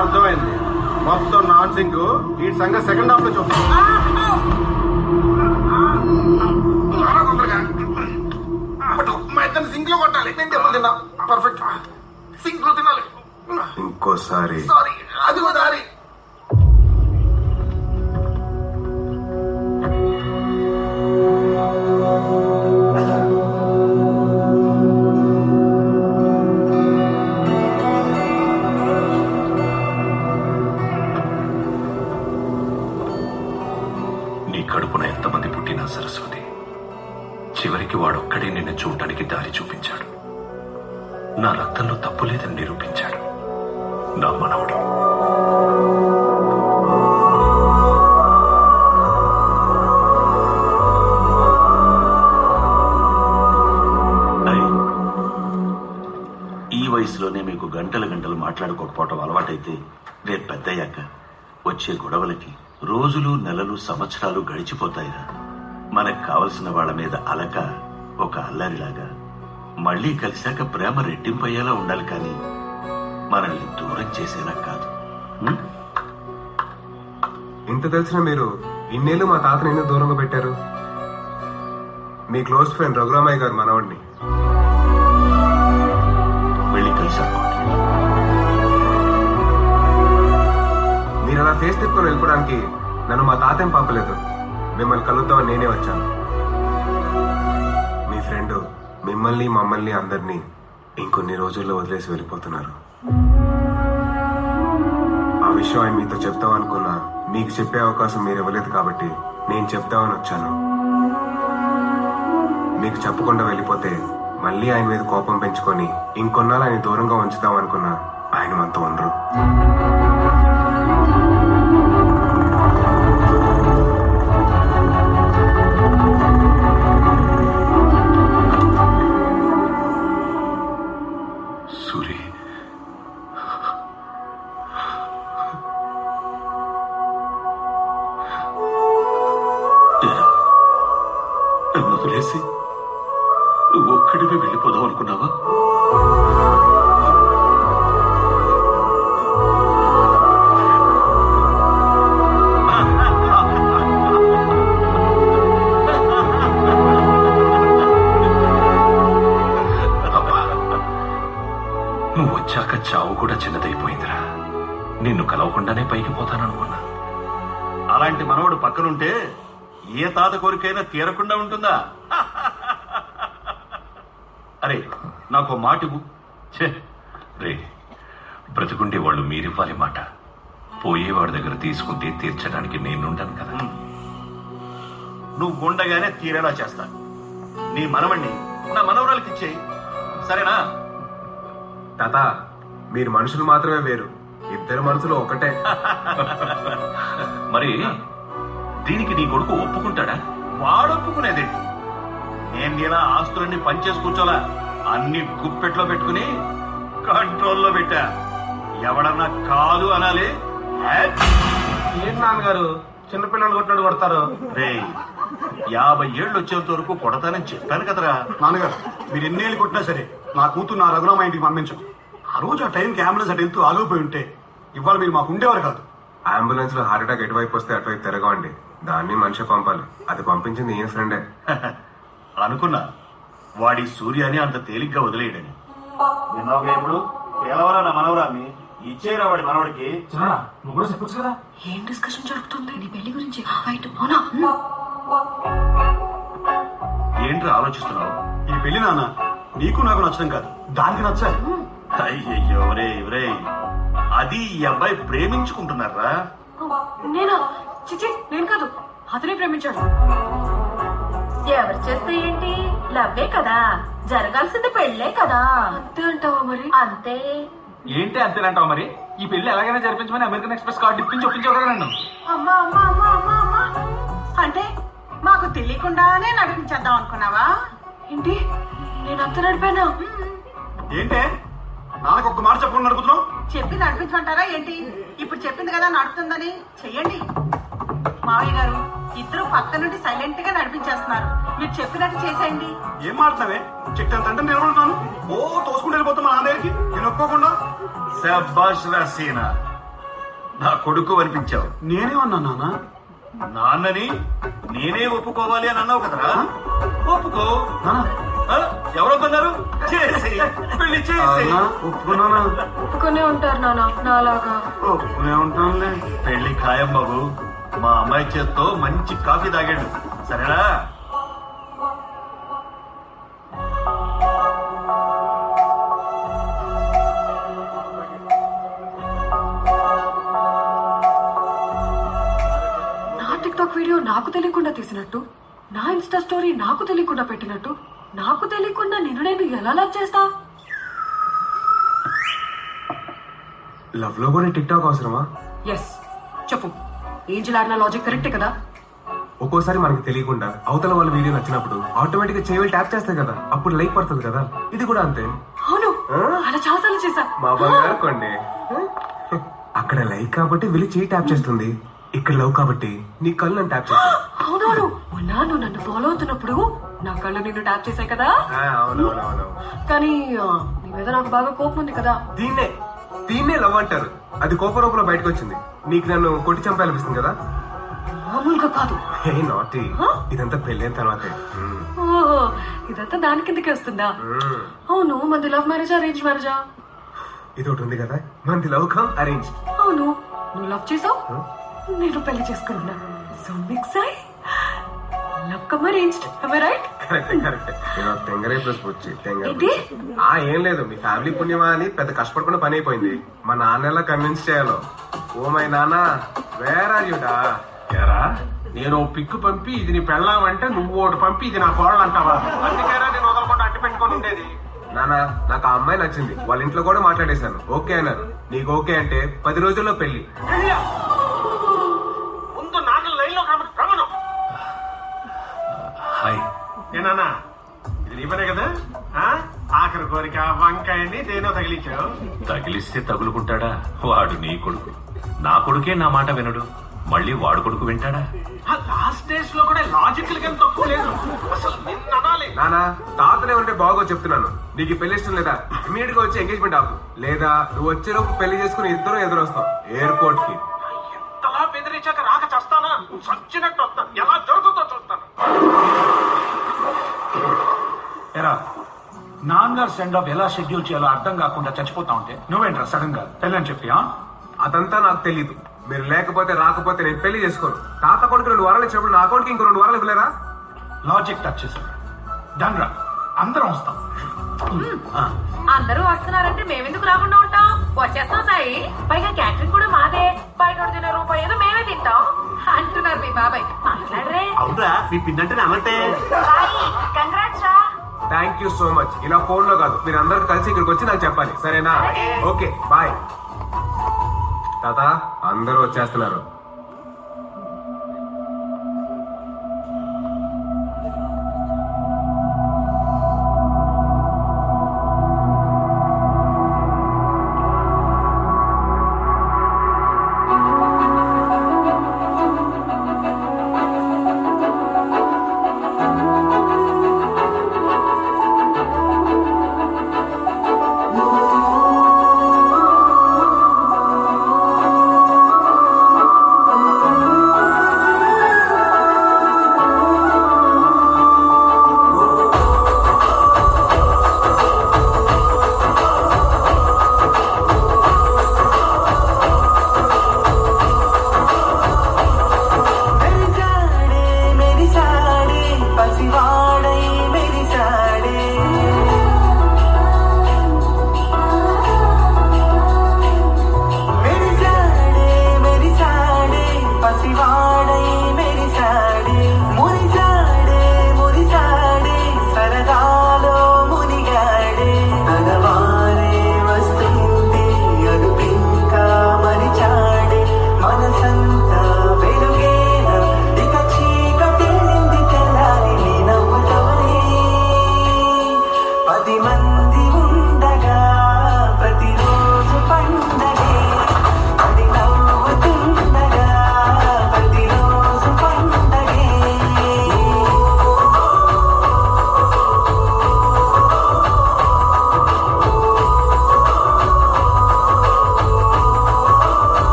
అర్థమైంది. మొత్తం నాన్ సింగ్ ఈ సంగతి సెకండ్ హాఫ్ లో చూస్తాం. మా ఇద్దరు సింక్ లో కొట్టాలి. నేను దెబ్బలు తిన్నా. పర్ఫెక్ట్. సింక్ లో తినాలి. ఇంకోసారి సారీ, అదిగో దారి. నీ కడుపున ఎంతమంది పుట్టినా సరస్వతి, చివరికి వాడొక్కడే నిన్ను చూడటానికి దారి చూపించాడు. నా రక్తంలో తప్పు లేదని నిరూపించాడు. నా మనవడు. ఈ వయసులోనే మీకు గంటలు గంటలు మాట్లాడుకోకపోవటం అలవాటైతే రేపు పెద్దయ్యాక వచ్చే గొడవలకి రోజులు, నెలలు, సంవత్సరాలు గడిచిపోతాయిరా. మనకు కావలసిన వాళ్ళ మీద అలక ఒక అల్లరిలాగా మళ్లీ కలిశాక ప్రేమ రెట్టింపయ్యేలా ఉండాలి, కానీ మనల్ని దూరం చేసేలా కాదు. ఇంత తెలిసిన మీరు ఇన్నేళ్ళు మా తాతని ఎందుకు దూరంగా పెట్టారు? మీ క్లోజ్ ఫ్రెండ్ రఘురామయ్య గారు మనవాడిని. వెళ్ళి కలిశారు. మీరు అలా ఫేస్ తిప్పుకొని వెళ్ళిపోవడానికి నన్ను మా తాతేం పంపలేదు. మిమ్మల్ని కలుద్దామని నేనే వచ్చాను. మీ ఫ్రెండ్ మిమ్మల్ని, మమ్మల్ని, అందరినీ ఇంకొన్ని రోజుల్లో వదిలేసి వెళ్ళిపోతున్నారు. ఆ విషయం ఆయన మీతో చెప్తామనుకున్నా మీకు చెప్పే అవకాశం మీరు ఇవ్వలేదు కాబట్టి నేను చెప్తామని వచ్చాను. మీకు చెప్పకుండా వెళ్ళిపోతే మళ్ళీ ఆయన మీద కోపం పెంచుకొని ఇంకొన్నాళ్ళు ఆయన దూరంగా ఉంచుదాం అనుకున్నా ఆయన మనతో ఉండరు. సూరి, నన్ను వదిలేసి నువ్వు ఒక్కడివే వెళ్ళిపోదాం అనుకున్నావా? నువ్వు వచ్చాక చావు కూడా చిన్నదైపోయిందిరా. నిన్ను కలవకుండానే పైకి పోతాననుకున్నా. అలాంటి మనవడు పక్కనుంటే ఏ తాత కోరికైనా తీరకుండా ఉంటుందా? అరే, నాకు మాట ఇవ్వు. రే, బ్రతుకుండే వాళ్ళు మీరివ్వాలి మాట. పోయేవాడి దగ్గర తీసుకుంటే తీర్చడానికి నేనుంటాను కదా. నువ్వు ఉండగానే తీరేలా చేస్తా. నీ మనవణ్ణి నా మనవరాలకి ఇచ్చేయి, సరేనా? తాత, మీరు మనుషులు మాత్రమే వేరు, ఇద్దరు మనసులు ఒకటే. మరి దీనికి నీ కొడుకు ఒప్పుకుంటాడా? వాడు ఒప్పుకునేదేంటి? నేను ఇలా ఆస్తులన్నీ పనిచేసి కూర్చోలా, అన్ని గుప్పెట్లో పెట్టుకుని కంట్రోల్లో పెట్టా. ఎవడన్నా కాదు అనాలి. ఏంటి నాన్నగారు చిన్నపిల్లలు కొట్టినట్టు కొడతారు? రే, 50 ఏళ్ళు వచ్చేంత వరకు కొడతానని చెప్పాను కదరా. నాన్నగారు, మీరు ఎన్నేళ్ళు కొట్టినా సరే నా కూతురు నా రఘురామ ఇంటికి పంపించు. ఆ రోజు ఆ టైంకి అంబులెన్స్ అటు వెళ్తూ ఆగిపోయి ఉంటే ఇవాళ మీరు మాకు ఉండేవారు కాదు. అంబులెన్స్ లో హార్ట్ అటాక్ ఎటువైపు వస్తే అటువైపు తిరగండి. దాన్ని మనిషి పంపాలి. అది పంపించింది ఈయన ఫ్రెండే. అనుకున్నా వాడి సూర్యాని అంత తేలిగ్గా వదిలేయడని. ఇప్పుడు కేవలం నా మనవరాన్ని ఇచ్చేరా వాడి మనవడికి. నువ్వు కూడా చెప్పొచ్చు కదా. ఏం డిస్కషన్ జరుగుతుంది? నీ పెళ్లి గురించి ఫైట్ అవునా? ఏంట్రా ఆలోచిస్తున్నావు? ఈ పెళ్లి నాన్న నీకు నాకు నచ్చడం కాదు, దానికి నచ్చాలి. అయ్యయ్యో రే, అది ఈ అబ్బాయి ప్రేమించుకుంటున్నారా? నేనా? చిచి, నేను కాదు, అతనే ప్రేమించాడు. ఎవరు చేస్తే ఏంటి, లవ్వే కదా, జరగాల్సింది పెళ్ళే కదా. అంతే అంటావా మరి? అంతే. ఏంటి అంతేనంటావు మరి? ఈ పెళ్లి ఎలాగైనా జరిపించమని అమెరికన్ ఎక్స్ప్రెస్ కార్డు ఇప్పించి ఒప్పించావు కదా నన్ను. అమ్మా అమ్మా అమ్మా అమ్మా అమ్మా, అంటే మాకు తెలియకుండానే నడిపించేద్దాం అనుకున్నావా ఏంటి? నేను అంత నడిపానా? ఏంటే నాన్నకు ఒక్క మాట చెప్పకుండా నడుపుతున్నావు? చెప్పి నడిపించమంటారా ఏంటి? ఇప్పుడు చెప్పింది కదా నడుపుతుందని, చెయ్యండి. మావయ్య గారు ఇద్దరు పక్క నుండి సైలెంట్ గా నడిపించేస్తున్నారు, మీరు చెప్పినట్టు చేసేయండి. ఏం మాట్లాడతావే? చెట్టంతంటే నిలబడుతున్నాను, ఓ తోసుకుంటూ వెళ్ళిపోతున్నా నా దగ్గరికి నేను ఒప్పుకోకుండా. శభాష్ రాసీనా, నా కొడుకు అనిపించావు. నేనేమన్నా నాన్న? నాన్నని నేనే ఒప్పుకోవాలి అని అన్నావు కదరా, ఒప్పుకో. ఎవరో కొన్నారు, పెళ్లి చేసి. ఒప్పుకున్నానా? ఒప్పుకునే ఉంటారు నాన్న, నాలాగా. ఒప్పుకునే ఉంటానులే. పెళ్లి ఖాయం బాబు. మా అమ్మాయి చేత్తో మంచి కాఫీ తాగాడు, సరేనా? టిక్టాక్ వీడియో నాకు తెలియకుండా తీసినట్టు, నా ఇన్స్టా స్టోరీ నాకు తెలియకుండా పెట్టినట్టు, నాకు తెలియకుండా నిన్ను నేను ఎలా లవ్ చేస్తా? లవ్ లో కూడా టిక్ టాక్ అవసరమా? ఎస్, చెప్పు. ఏంజల్ ఆడిన లాజిక్ కరెక్టే కదా? ఒక్కోసారి మనకి తెలియకుండా అవతల వాళ్ళ వీడియో నచ్చినప్పుడు ఆటోమేటిక్ గా చేయలు ట్యాప్ చేస్తాయి కదా, అప్పుడు లైక్ పడుతుంది కదా. ఇది కూడా అంతే. అవును, అలా చాలాసార్లు చేశా. మా బంగారు కొండే. అక్కడ లైక్ కాబట్టి వెళ్ళి చేయి ట్యాప్ చేస్తుంది, ఇక్కడ లవ్ కాబట్టి నీ కళ్ళు నన్ను ట్యాప్ చేస్తాను. అవునవును, మొన్న నువ్వు నన్ను ఫాలో అవుతున్నప్పుడు నా కళ్ళు నిన్ను ట్యాప్ చేశాయి కదా. అవునవునవును. కానీ నీ మీద నాకు బాగా కోపం ఉంది కదా. దీన్నే లవ్ అంటారు. అది కోప రూపంలో బయటకు వచ్చింది. నీకు నన్ను కొట్టి చంపాలనిపిస్తుంది కదా? మామూలుగా కాదు. నాటి ఇదంతా పెళ్ళైన తర్వాతే. ఓహో, ఇదంతా దాని కిందకి వస్తుందా? అవును, మంది లవ్ మ్యారేజా అరేంజ్ మ్యారేజా? ఇది ఒకటి ఉంది కదా, మంది లవ్ కమ్ అరేంజ్. అవును, నువ్వు లవ్ చేసావు, నేను పెళ్లి చేసుకున్నా. సో మిక్స్ అయి love come arranged. am I right? Correct. తెంగరే ప్లస్ వచ్చి ఏం లేదు, మీ ఫ్యామిలీ పుణ్యమా అని పెద్ద కష్టపడకుండా పని అయిపోయింది. మా నాన్న ఎలా కన్విన్స్ చేయాలో. ఓ మై నాన్న, వేర్ ఆర్ యు డా? ఏరా, నేను పిక్కు పంపి ఇది నీ పెళ్ళామంటే నువ్వు ఒకటి పంపి ఇది నా కోడలు అంటావా? అందుకేరా నేను వదలకుండా అట్టి పెట్టుకొని ఉండేది. నానా, నాకు ఆ అమ్మాయి నచ్చింది. వాళ్ళ ఇంట్లో కూడా మాట్లాడేశాను, ఓకే అన్నారు. నీకు ఓకే అంటే 10 రోజుల్లో పెళ్లి. ముందు నాన్న లైన్ లో కాబట్టి ప్రమాణం. హాయ్ ఏనా, ఇది నీ పనే కదా? ఆఖరి కోరిక వంకాయని దేనో తగిలించావు. తగిలిస్తే తగులుకుంటాడా? వాడు నీ కొడుకు. నా కొడుకే నా మాట వినడు, మళ్ళీ వాడు కొడుకు వింటాడా? లాస్ట్ డేస్ లో కూడా లాజికల్ గా తక్కువ లేదు. అసలు నిన్న అనాలి. నానా, తాతనే ఉంటే బాగో చెప్తున్నాను. నీకు ఈ పెళ్లి ఇష్టం లేదా? ఇమీడియట్ గా వచ్చి ఎంగేజ్మెంట్ ఆపు, లేదా నువ్వు వచ్చేలోపు పెళ్లి చేసుకుని ఇద్దరు ఎదురొస్తావు ఎయిర్పోర్ట్ కి. ఎంతలా బెదిరించాక రాక చేస్తానా? సచ్చినట్టు వస్తాను, ఎలా జరుగుతుందో చూస్తాను. ఎరా, నాన్నగారు సెండ్ ఆఫ్ ఎలా షెడ్యూల్ చేయాలో అర్థం కాకుండా చచ్చిపోతా ఉంటే నువ్వేంట్రా సడన్ గా పెళ్ళని చెప్పి? అదంతా నాకు తెలీదు. మీరు లేకపోతే రాకపోతే నేను పెళ్లి చేసుకోను. తాత కొడుకు 2 వారాలు ఇచ్చినప్పుడు నా అకౌంట్కి ఇంకో 2 వారాలు ఇవ్వలేరా? లాజిక్ టచ్ చేశారు. డన్ రా, అందరం వస్తాం. అందరూ వస్తున్నారంటే మేమెందుకు రాకుండా ఉంటాం? వచ్చేస్తాం సాయి. పైగా క్యాటరింగ్ కూడా మాదే. బయట తినే రూపాయి ఏదో మేమే తింటాం అంటున్నారు మీ బాబాయ్. మాట్లాడరే. అవునా, మీ పిన్నంటే అన్నట్టే. కంగ్రాట్స్ రా. Thank you so much. ఇలా ఫోన్ లో కాదు, మీరు అందరు కలిసి ఇక్కడికి వచ్చి నాకు చెప్పాలి, సరేనా? Okay, bye. తాత, అందరూ వచ్చేస్తున్నారు.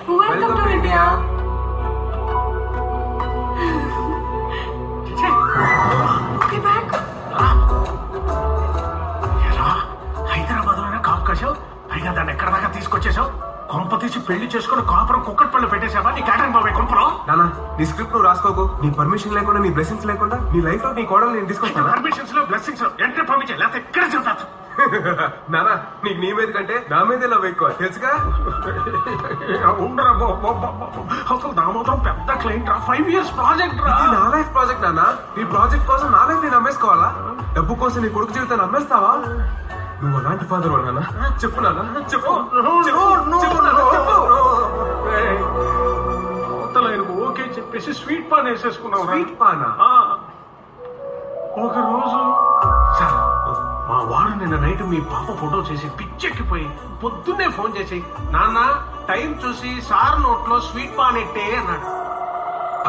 Welcome to India. హైదరాబాద్ లోనే కాపు కాసావు, పైగా దాన్ని ఎక్కడ దాకా తీసుకొచ్చేసావు. కొంప తీసి పెళ్లి చేసుకుని కాపురం కుక్కట్ పళ్ళు పెట్టేసావా నీ క్యాటరింగ్ బాబాయ్ కొంపలో? నానా నీ స్క్రిప్ట్ నువ్వు రాసుకోకు. నీ పర్మిషన్ లేకుండా, నీ బ్లెస్సింగ్స్ లేకుండా నీ లైఫ్ లో నీ కోడలు నేను తీసుకొస్తాను. పర్మిషన్స్ లో బ్లెస్సింగ్స్ ఎంట్రీ పంపించే, లేకపోతే ఎక్కడ చెబుతాను. నానా నీకు నీ మీద కంటే నా మీద లవ్ ఎక్కువ తెలుసుగా. ఉండరా అసలు దామోదరం పెద్ద క్లయింట్ రా, 5 years ప్రాజెక్ట్ రా. ఇది నా లైఫ్ ప్రాజెక్ట్ నాన్న. నీ ప్రాజెక్ట్ కోసం నా లైఫ్ నేను అమ్మేసుకోవాలా? డబ్బు కోసం నీ కొడుకు జీవితాన్ని అమ్మేస్తావా? నువ్వు అలాంటి ఫాదర్ నాన్న. చెప్పు నాన్న, చెప్పు. ఓకే చెప్పేసి స్వీట్ పాన్ వేసేసుకున్నావు. స్వీట్ పానా? ఒక రోజు సార్ మా వాడు నిన్న నైట్ మీ పాప ఫోటో చేసి పిచ్చెక్కిపోయి పొద్దున్నే ఫోన్ చేసి, నాన్న టైం చూసి సార్ నోట్లో స్వీట్ పాన్ ఎట్టే అన్నాడు.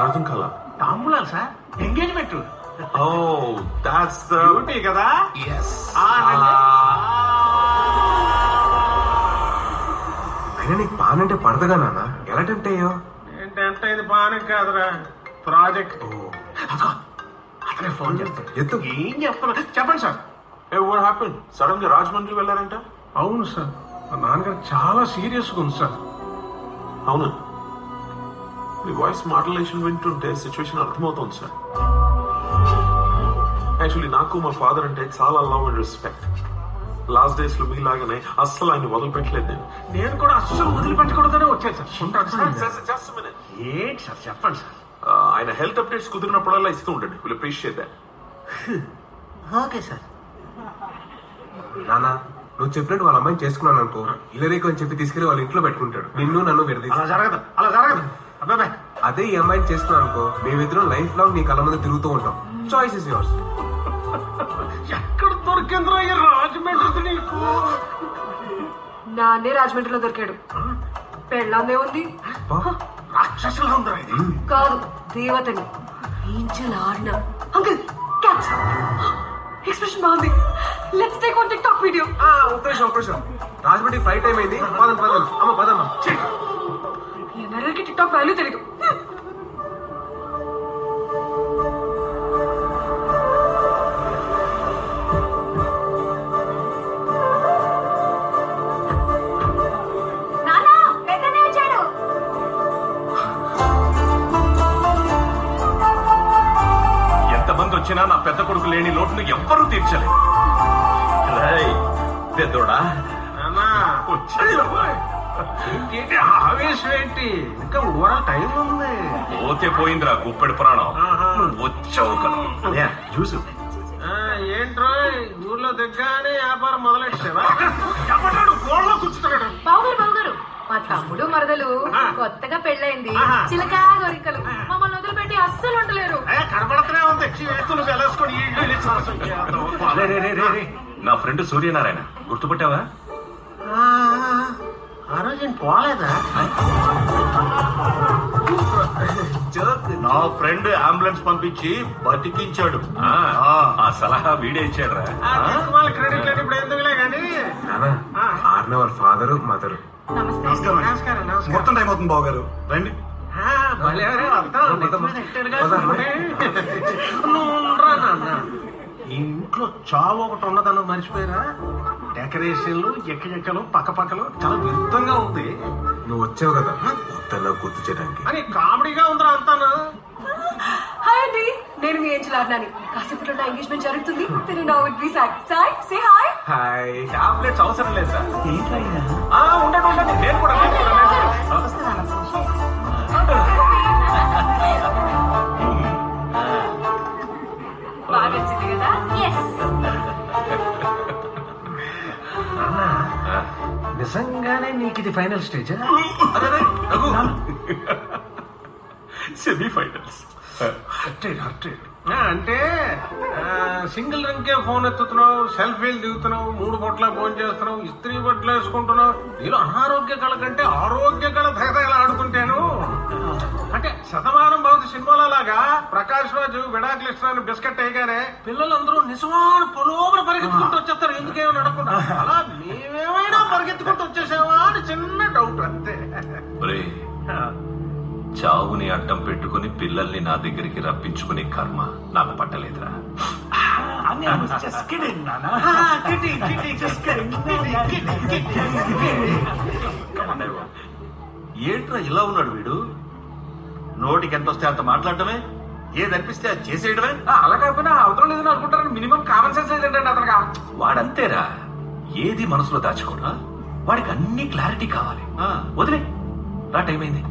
అర్థం కాలా? తాంబూలాలు sir, engagement. That's the beauty కదా. అయినా నీకు పాన్ అంటే పడదగా నాన్న, ఎలా టెంప్ట్ అయ్యో? ఏంటంటే ఇది పాన్ కాదురా, ప్రాజెక్ట్. అతనే ఫోన్ చేస్తాడు. ఏం చెప్తున్నా చెప్పండి సార్. what happened? సడన్ గా రాజమండ్రి వెళ్ళారంట? అవును సార్, మా నాన్నగారు చాలా సీరియస్ గా ఉంది సార్. అవును, మీ వాయిస్ మాడ్యులేషన్ వింటుంటే సిచ్యువేషన్ అర్థమవుతుంది సార్. యాక్చువల్లీ నాకు మా ఫాదర్ అంటే చాలా love and respect. Last days లో మీలాగానే అస్సలు ఆయన వదిలిపెట్టలేదు. నేను కూడా అస్సలు వదిలిపెట్టకూడదనే వచ్చాను సార్. ఏంటి సార్ చెప్పండి సార్. ఆయన హెల్త్ అప్డేట్స్ కుదిరినప్పుడల్లా ఇస్తూ ఉండండి. Will appreciate that. Okay sir. నాన్న నువ్వు చెప్పినట్టు వాళ్ళ అమ్మాయిని చేసుకున్నాను అనుకో, ఇల్లరేకు అని చెప్పి తీసుకెళ్లి వాళ్ళ ఇంట్లో పెట్టుకుంటాడు. నిన్ను నన్ను విడదీసి. అలా జరగదు, అలా జరగదు. అబ్బాయి అదే ఈ అమ్మాయిని చేసుకున్నాను అనుకో, మేమిద్దరం లైఫ్ లాంగ్ నీ కళ్ళ ముందు తిరుగుతూ ఉంటాం. Choice is yours. ఎక్కడ దొరికిందిరా ఈ రాజమండ్రి నీకు? నాన్నే రాజమండ్రిలో దొరికాడు. పెళ్ళామే ఉంది, రాక్షసులా ఉందిరా ఇది. కాదు దేవతని. ఏంజల్ ఆర్న. Uncle catch. ఎక్స్ప్రెషన్ బాగుంది. Let's take one TikTok video. ఒక్క రాజమండ్రి ఫ్లైట్ టైం అయింది. అమ్మ పదమ్మా. ఎన్నరికి టిక్ టాక్ వాల్యూ తెలియదు. ఎంతమంది వచ్చినా నా పెద్ద కొడుకు లేని లోటును ఎవ్వరూ తీర్చలేదు. పెద్దోడా ఏంటి ఆవేశం ఏంటి? ఇంకా ఓవరాల్ టైం ఉంది. పోతే పోయిందిరా గుప్పెడు ప్రాణం. నువ్వు వచ్చావు కదా చూసు. ఏంట్రో ఊర్లో దిగ్గానే వ్యాపారం మొదలెట్టావా? ఎవడాడు గోడలో కూర్చున్నాడు? బావగారు మా తమ్ముడు మరదలు కొత్తగా పెళ్ళైంది. చిలకా గోరికలు మమ్మల్ని వదిలిపెట్టి అస్సలు ఉండలేరు. కనబడుతూనే ఉంది. చేతులు వెలేసుకొని నా ఫ్రెండ్ సూర్యనారాయణ గుర్తుపట్టావా? ఆ రోజు నేను పోలేదా? నా ఫ్రెండ్ అంబులెన్స్ పంపించి బతికించాడు. ఆ సలహా వీడే ఇచ్చాడు. వాళ్ళ క్రెడిట్ లేదు ఇప్పుడు ఎందుకులే కానీ. ఆర్న వాళ్ళ ఫాదర్ మదర్. నమస్కారం. మొత్తం టైం అవుతుంది బావ గారు, రండి. ఇంట్లో చావు ఒకటి ఉన్నదన్నది మర్చిపోయారా? డెకరేషన్లు ఎక్కలు పక్కపక్కలు చాలా విరుద్ధంగా ఉంది. నువ్వు వచ్చావు కదా వద్దన్నా గుర్తు చేయడానికి అని కామెడీగా ఉందిరా అంతాను. హాయ్ అండి, నేను మీ ఏంజల్ ఆర్నాని. కాసేపట్లో నా ఎంగేజ్మెంట్ జరుగుతుంది. తెను నౌ విత్ బి సాయ్. Say hi. హాయ్. టాబ్లెట్స్ అవసరం లేదు సార్. ఉండండి నేను కూడా బాగా వచ్చింది కదా? నిజంగానే నీకు ఇది ఫైనల్ స్టేజ్? సెమీఫైనల్స్. అంటే సింగిల్ రింకే ఫోన్ ఎత్తుతున్నావు, సెల్ఫీలు దిగుతున్నావు, 3 పూట్ల ఫోన్ చేస్తున్నావు, ఇస్త్రీ బట్టలు వేసుకుంటున్నావు. నీలో అనారోగ్య కళ కంటే ఆరోగ్య కళ తెగతగలా ఆడుతుంటాను. అంటే శతమానం భవతి సినిమాలో లాగా ప్రకాష్ రాజు విడాకులు ఇస్తాను బిస్కెట్ అయ్యగానే పిల్లలందరూ నిజమైన పొలోబర పరిగెత్తుకుంటూ వచ్చేస్తారు. ఎందుకేమో నడకుండా. అలా మేమేమైనా పరిగెత్తుకుంటూ వచ్చేసావా అని చిన్న డౌట్ అంతే. చావుని అడ్డం పెట్టుకుని పిల్లల్ని నా దగ్గరికి రప్పించుకునే కర్మ నాకు పట్టలేదురా. ఏంట్రా ఇలా ఉన్నాడు వీడు? నోటికి ఎంత వస్తే అంత మాట్లాడటమే, ఏదనిపిస్తే అది చేసేయడమే. అలా కాకపోయినా అవసరం లేదని అనుకుంటారు. మినిమం కామన్ సెన్స్ లేదంటే అతనుగా వాడంతేరా, ఏది మనసులో దాచుకోరా. వాడికి అన్ని క్లారిటీ కావాలి. వదిలే రా, టైం అయింది.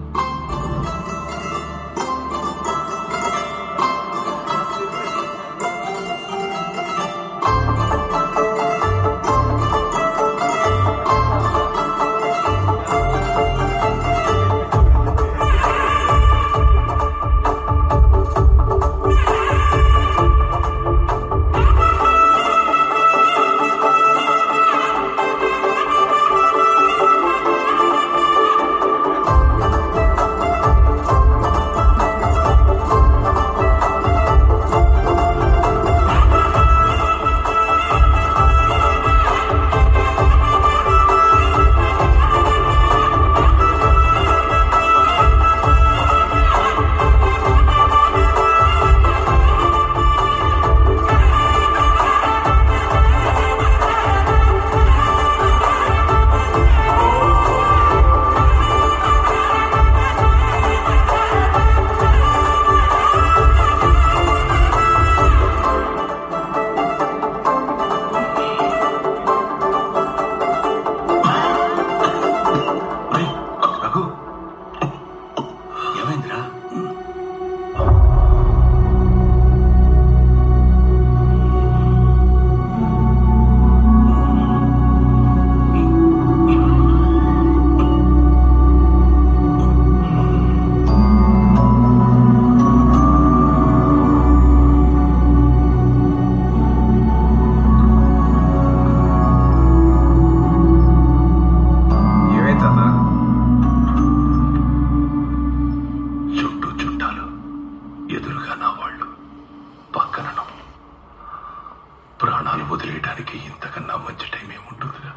వదిలేయడానికి ఇంతకన్నా మంచి టైం ఏముంటుందిరా?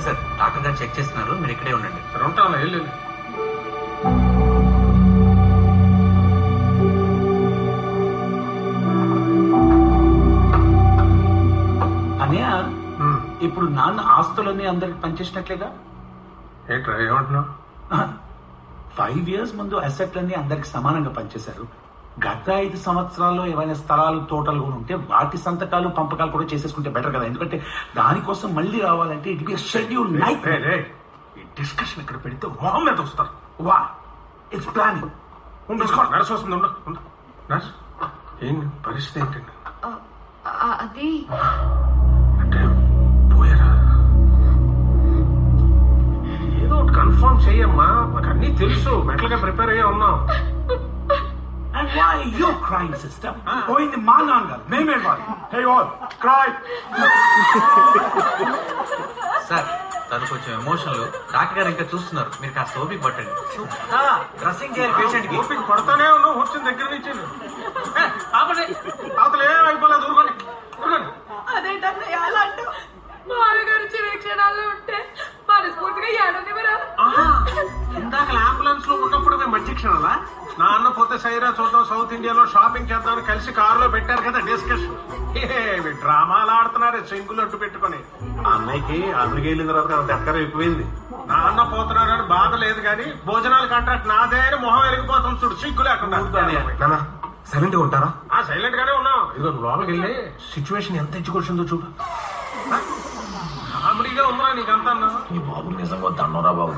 సార్ డాక్టర్ గారు చెక్ చేస్తున్నారు, మీరు ఇక్కడే ఉండండి. ఉంటాను, వెళ్ళు. అన్నయ్య, ఇప్పుడు నాన్న ఆస్తులన్నీ అందరికి పనిచేసినట్లేగా? ఏంట్రా ఏమంటున్నావు? 5 years ముందు అసెట్లన్నీ అందరికి సమానంగా పనిచేశారు. గత 5 సంవత్సరాల్లో ఏవైనా స్థలాలు తోటలు కూడా ఉంటే వాటి సంతకాలు పంపకాలు కూడా చేసేసుకుంటే బెటర్ కదా. ఎందుకంటే దానికోసం మళ్ళీ రావాలంటే ఇట్ బి షెడ్యూల్ నైట్. ఈ డిస్కషన్ ఇక్కడ పెడితే మొహం మీద వస్తారు. వా ఇట్స్ ప్లానింగ్. నర్స్ వస్తుంది, నర్స్. ఏం పరిస్థితి ఏంటండి? అది అంటే పోయారా? ఏదో ఒకటి కన్ఫర్మ్ చెయ్యమ్మా, మాకు అన్ని తెలుసు, మెంటల్ గా ప్రిపేర్ అయ్యే ఉన్నాం. And why are you crying, sister? పోయింది మా నాన్నగారు, మేమే వాళ్ళు. Hey all, cry. సార్ తను కొంచెం ఎమోషనల్, డాక్టర్ గారు ఇంకా చూస్తున్నారు, మీరు కాస్త ఓపిక పట్టండి. డ్రెస్సింగ్ చేయాలి పేషెంట్ కి. ఓపిక పడతానే ఉన్నావు, వచ్చిన దగ్గర నుంచి. అవతల ఏం అయిపోలేదు, ఊరుకోండి. అదేంటన్నయ్య అలా అంటావు? మామగారు చివరి క్షణాల్లో ఉంటే మనస్ఫూర్తిగా ఏడనివరా? ఇందాక అంబులెన్స్ లో ఉన్నప్పుడు మేము మధ్య క్షణాలా? నాన్న పోతే సైరా చూద్దాం, సౌత్ ఇండియాలో షాపింగ్ చేద్దామని కలిసి కారులో పెట్టారు కదా డిస్కషన్. ఏమి డ్రామాలు ఆడుతున్నారు సింగులు అడ్డు పెట్టుకుని. అన్నయ్యకి అమెరికా వెళ్ళిన తర్వాత అంత ఎక్కర ఎక్కువైంది. నాన్న పోతున్నాడని బాధ లేదు కానీ భోజనాల కాంట్రాక్ట్ నాదే అని మొహం వెలిగిపోతుంది చూడు, సిగ్గు లేకుండా. సైలెంట్ గా ఉంటారా? సైలెంట్ గానే ఉన్నాం. ఇదిగో నువ్వు లోపలికి వెళ్ళి సిచ్యువేషన్ ఎంత ఎంచుకొచ్చిందో చూడు. కామెడీగా ఉందా నీకంతా? ఈ బాబు నిజంగా దండరా బాబు.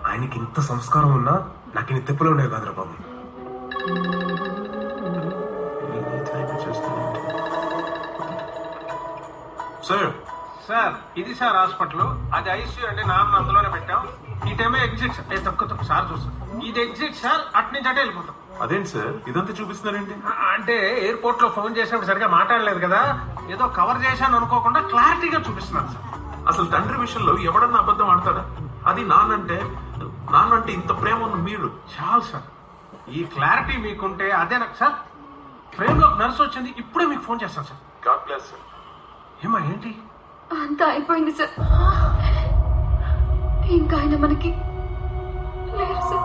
ఆయనకి ఇంత సంస్కారం ఉన్నా నాకు ఇన్ని తిప్పులు ఉండేవి కాదురా బాబు. సార్ ఇది సార్ హాస్పిటల్, అది ఐసీయూ అండి. నాన్న అందులోనే పెట్టాం. ఈ టైమే ఎగ్జిట్ సార్. తక్కువ సార్ చూస్తాం. ఇది ఎగ్జిట్ సార్. అట్నుంచి అంటే వెళ్ళిపోతాం. అదేంటి సార్ ఇదంతా చూపిస్తున్నారండి? అంటే ఎయిర్పోర్ట్ లో ఫోన్ చేసినప్పుడు సరిగా మాట్లాడలేదు కదా, ఏదో కవర్ చేశాను అనుకోకుండా క్లారిటీగా చూపిస్తున్నాను సార్. అసలు తండ్రి విషయంలో ఎవడన్నా అబద్ధం ఆడతాడా? అది నాన్నంటే ఇంత ప్రేమ ఉన్న మీరు. చాలు సార్, ఈ క్లారిటీ మీకుంటే అదే నాకు సార్. ఫ్రేమ్ లో నర్స్ వచ్చింది, ఇప్పుడే మీకు ఫోన్ చేస్తాను సార్. God bless sir. ఏమా ఏంటి? అంతా అయిపోయింది సార్. ఇంకా ఆయన మనకి లేరు సార్.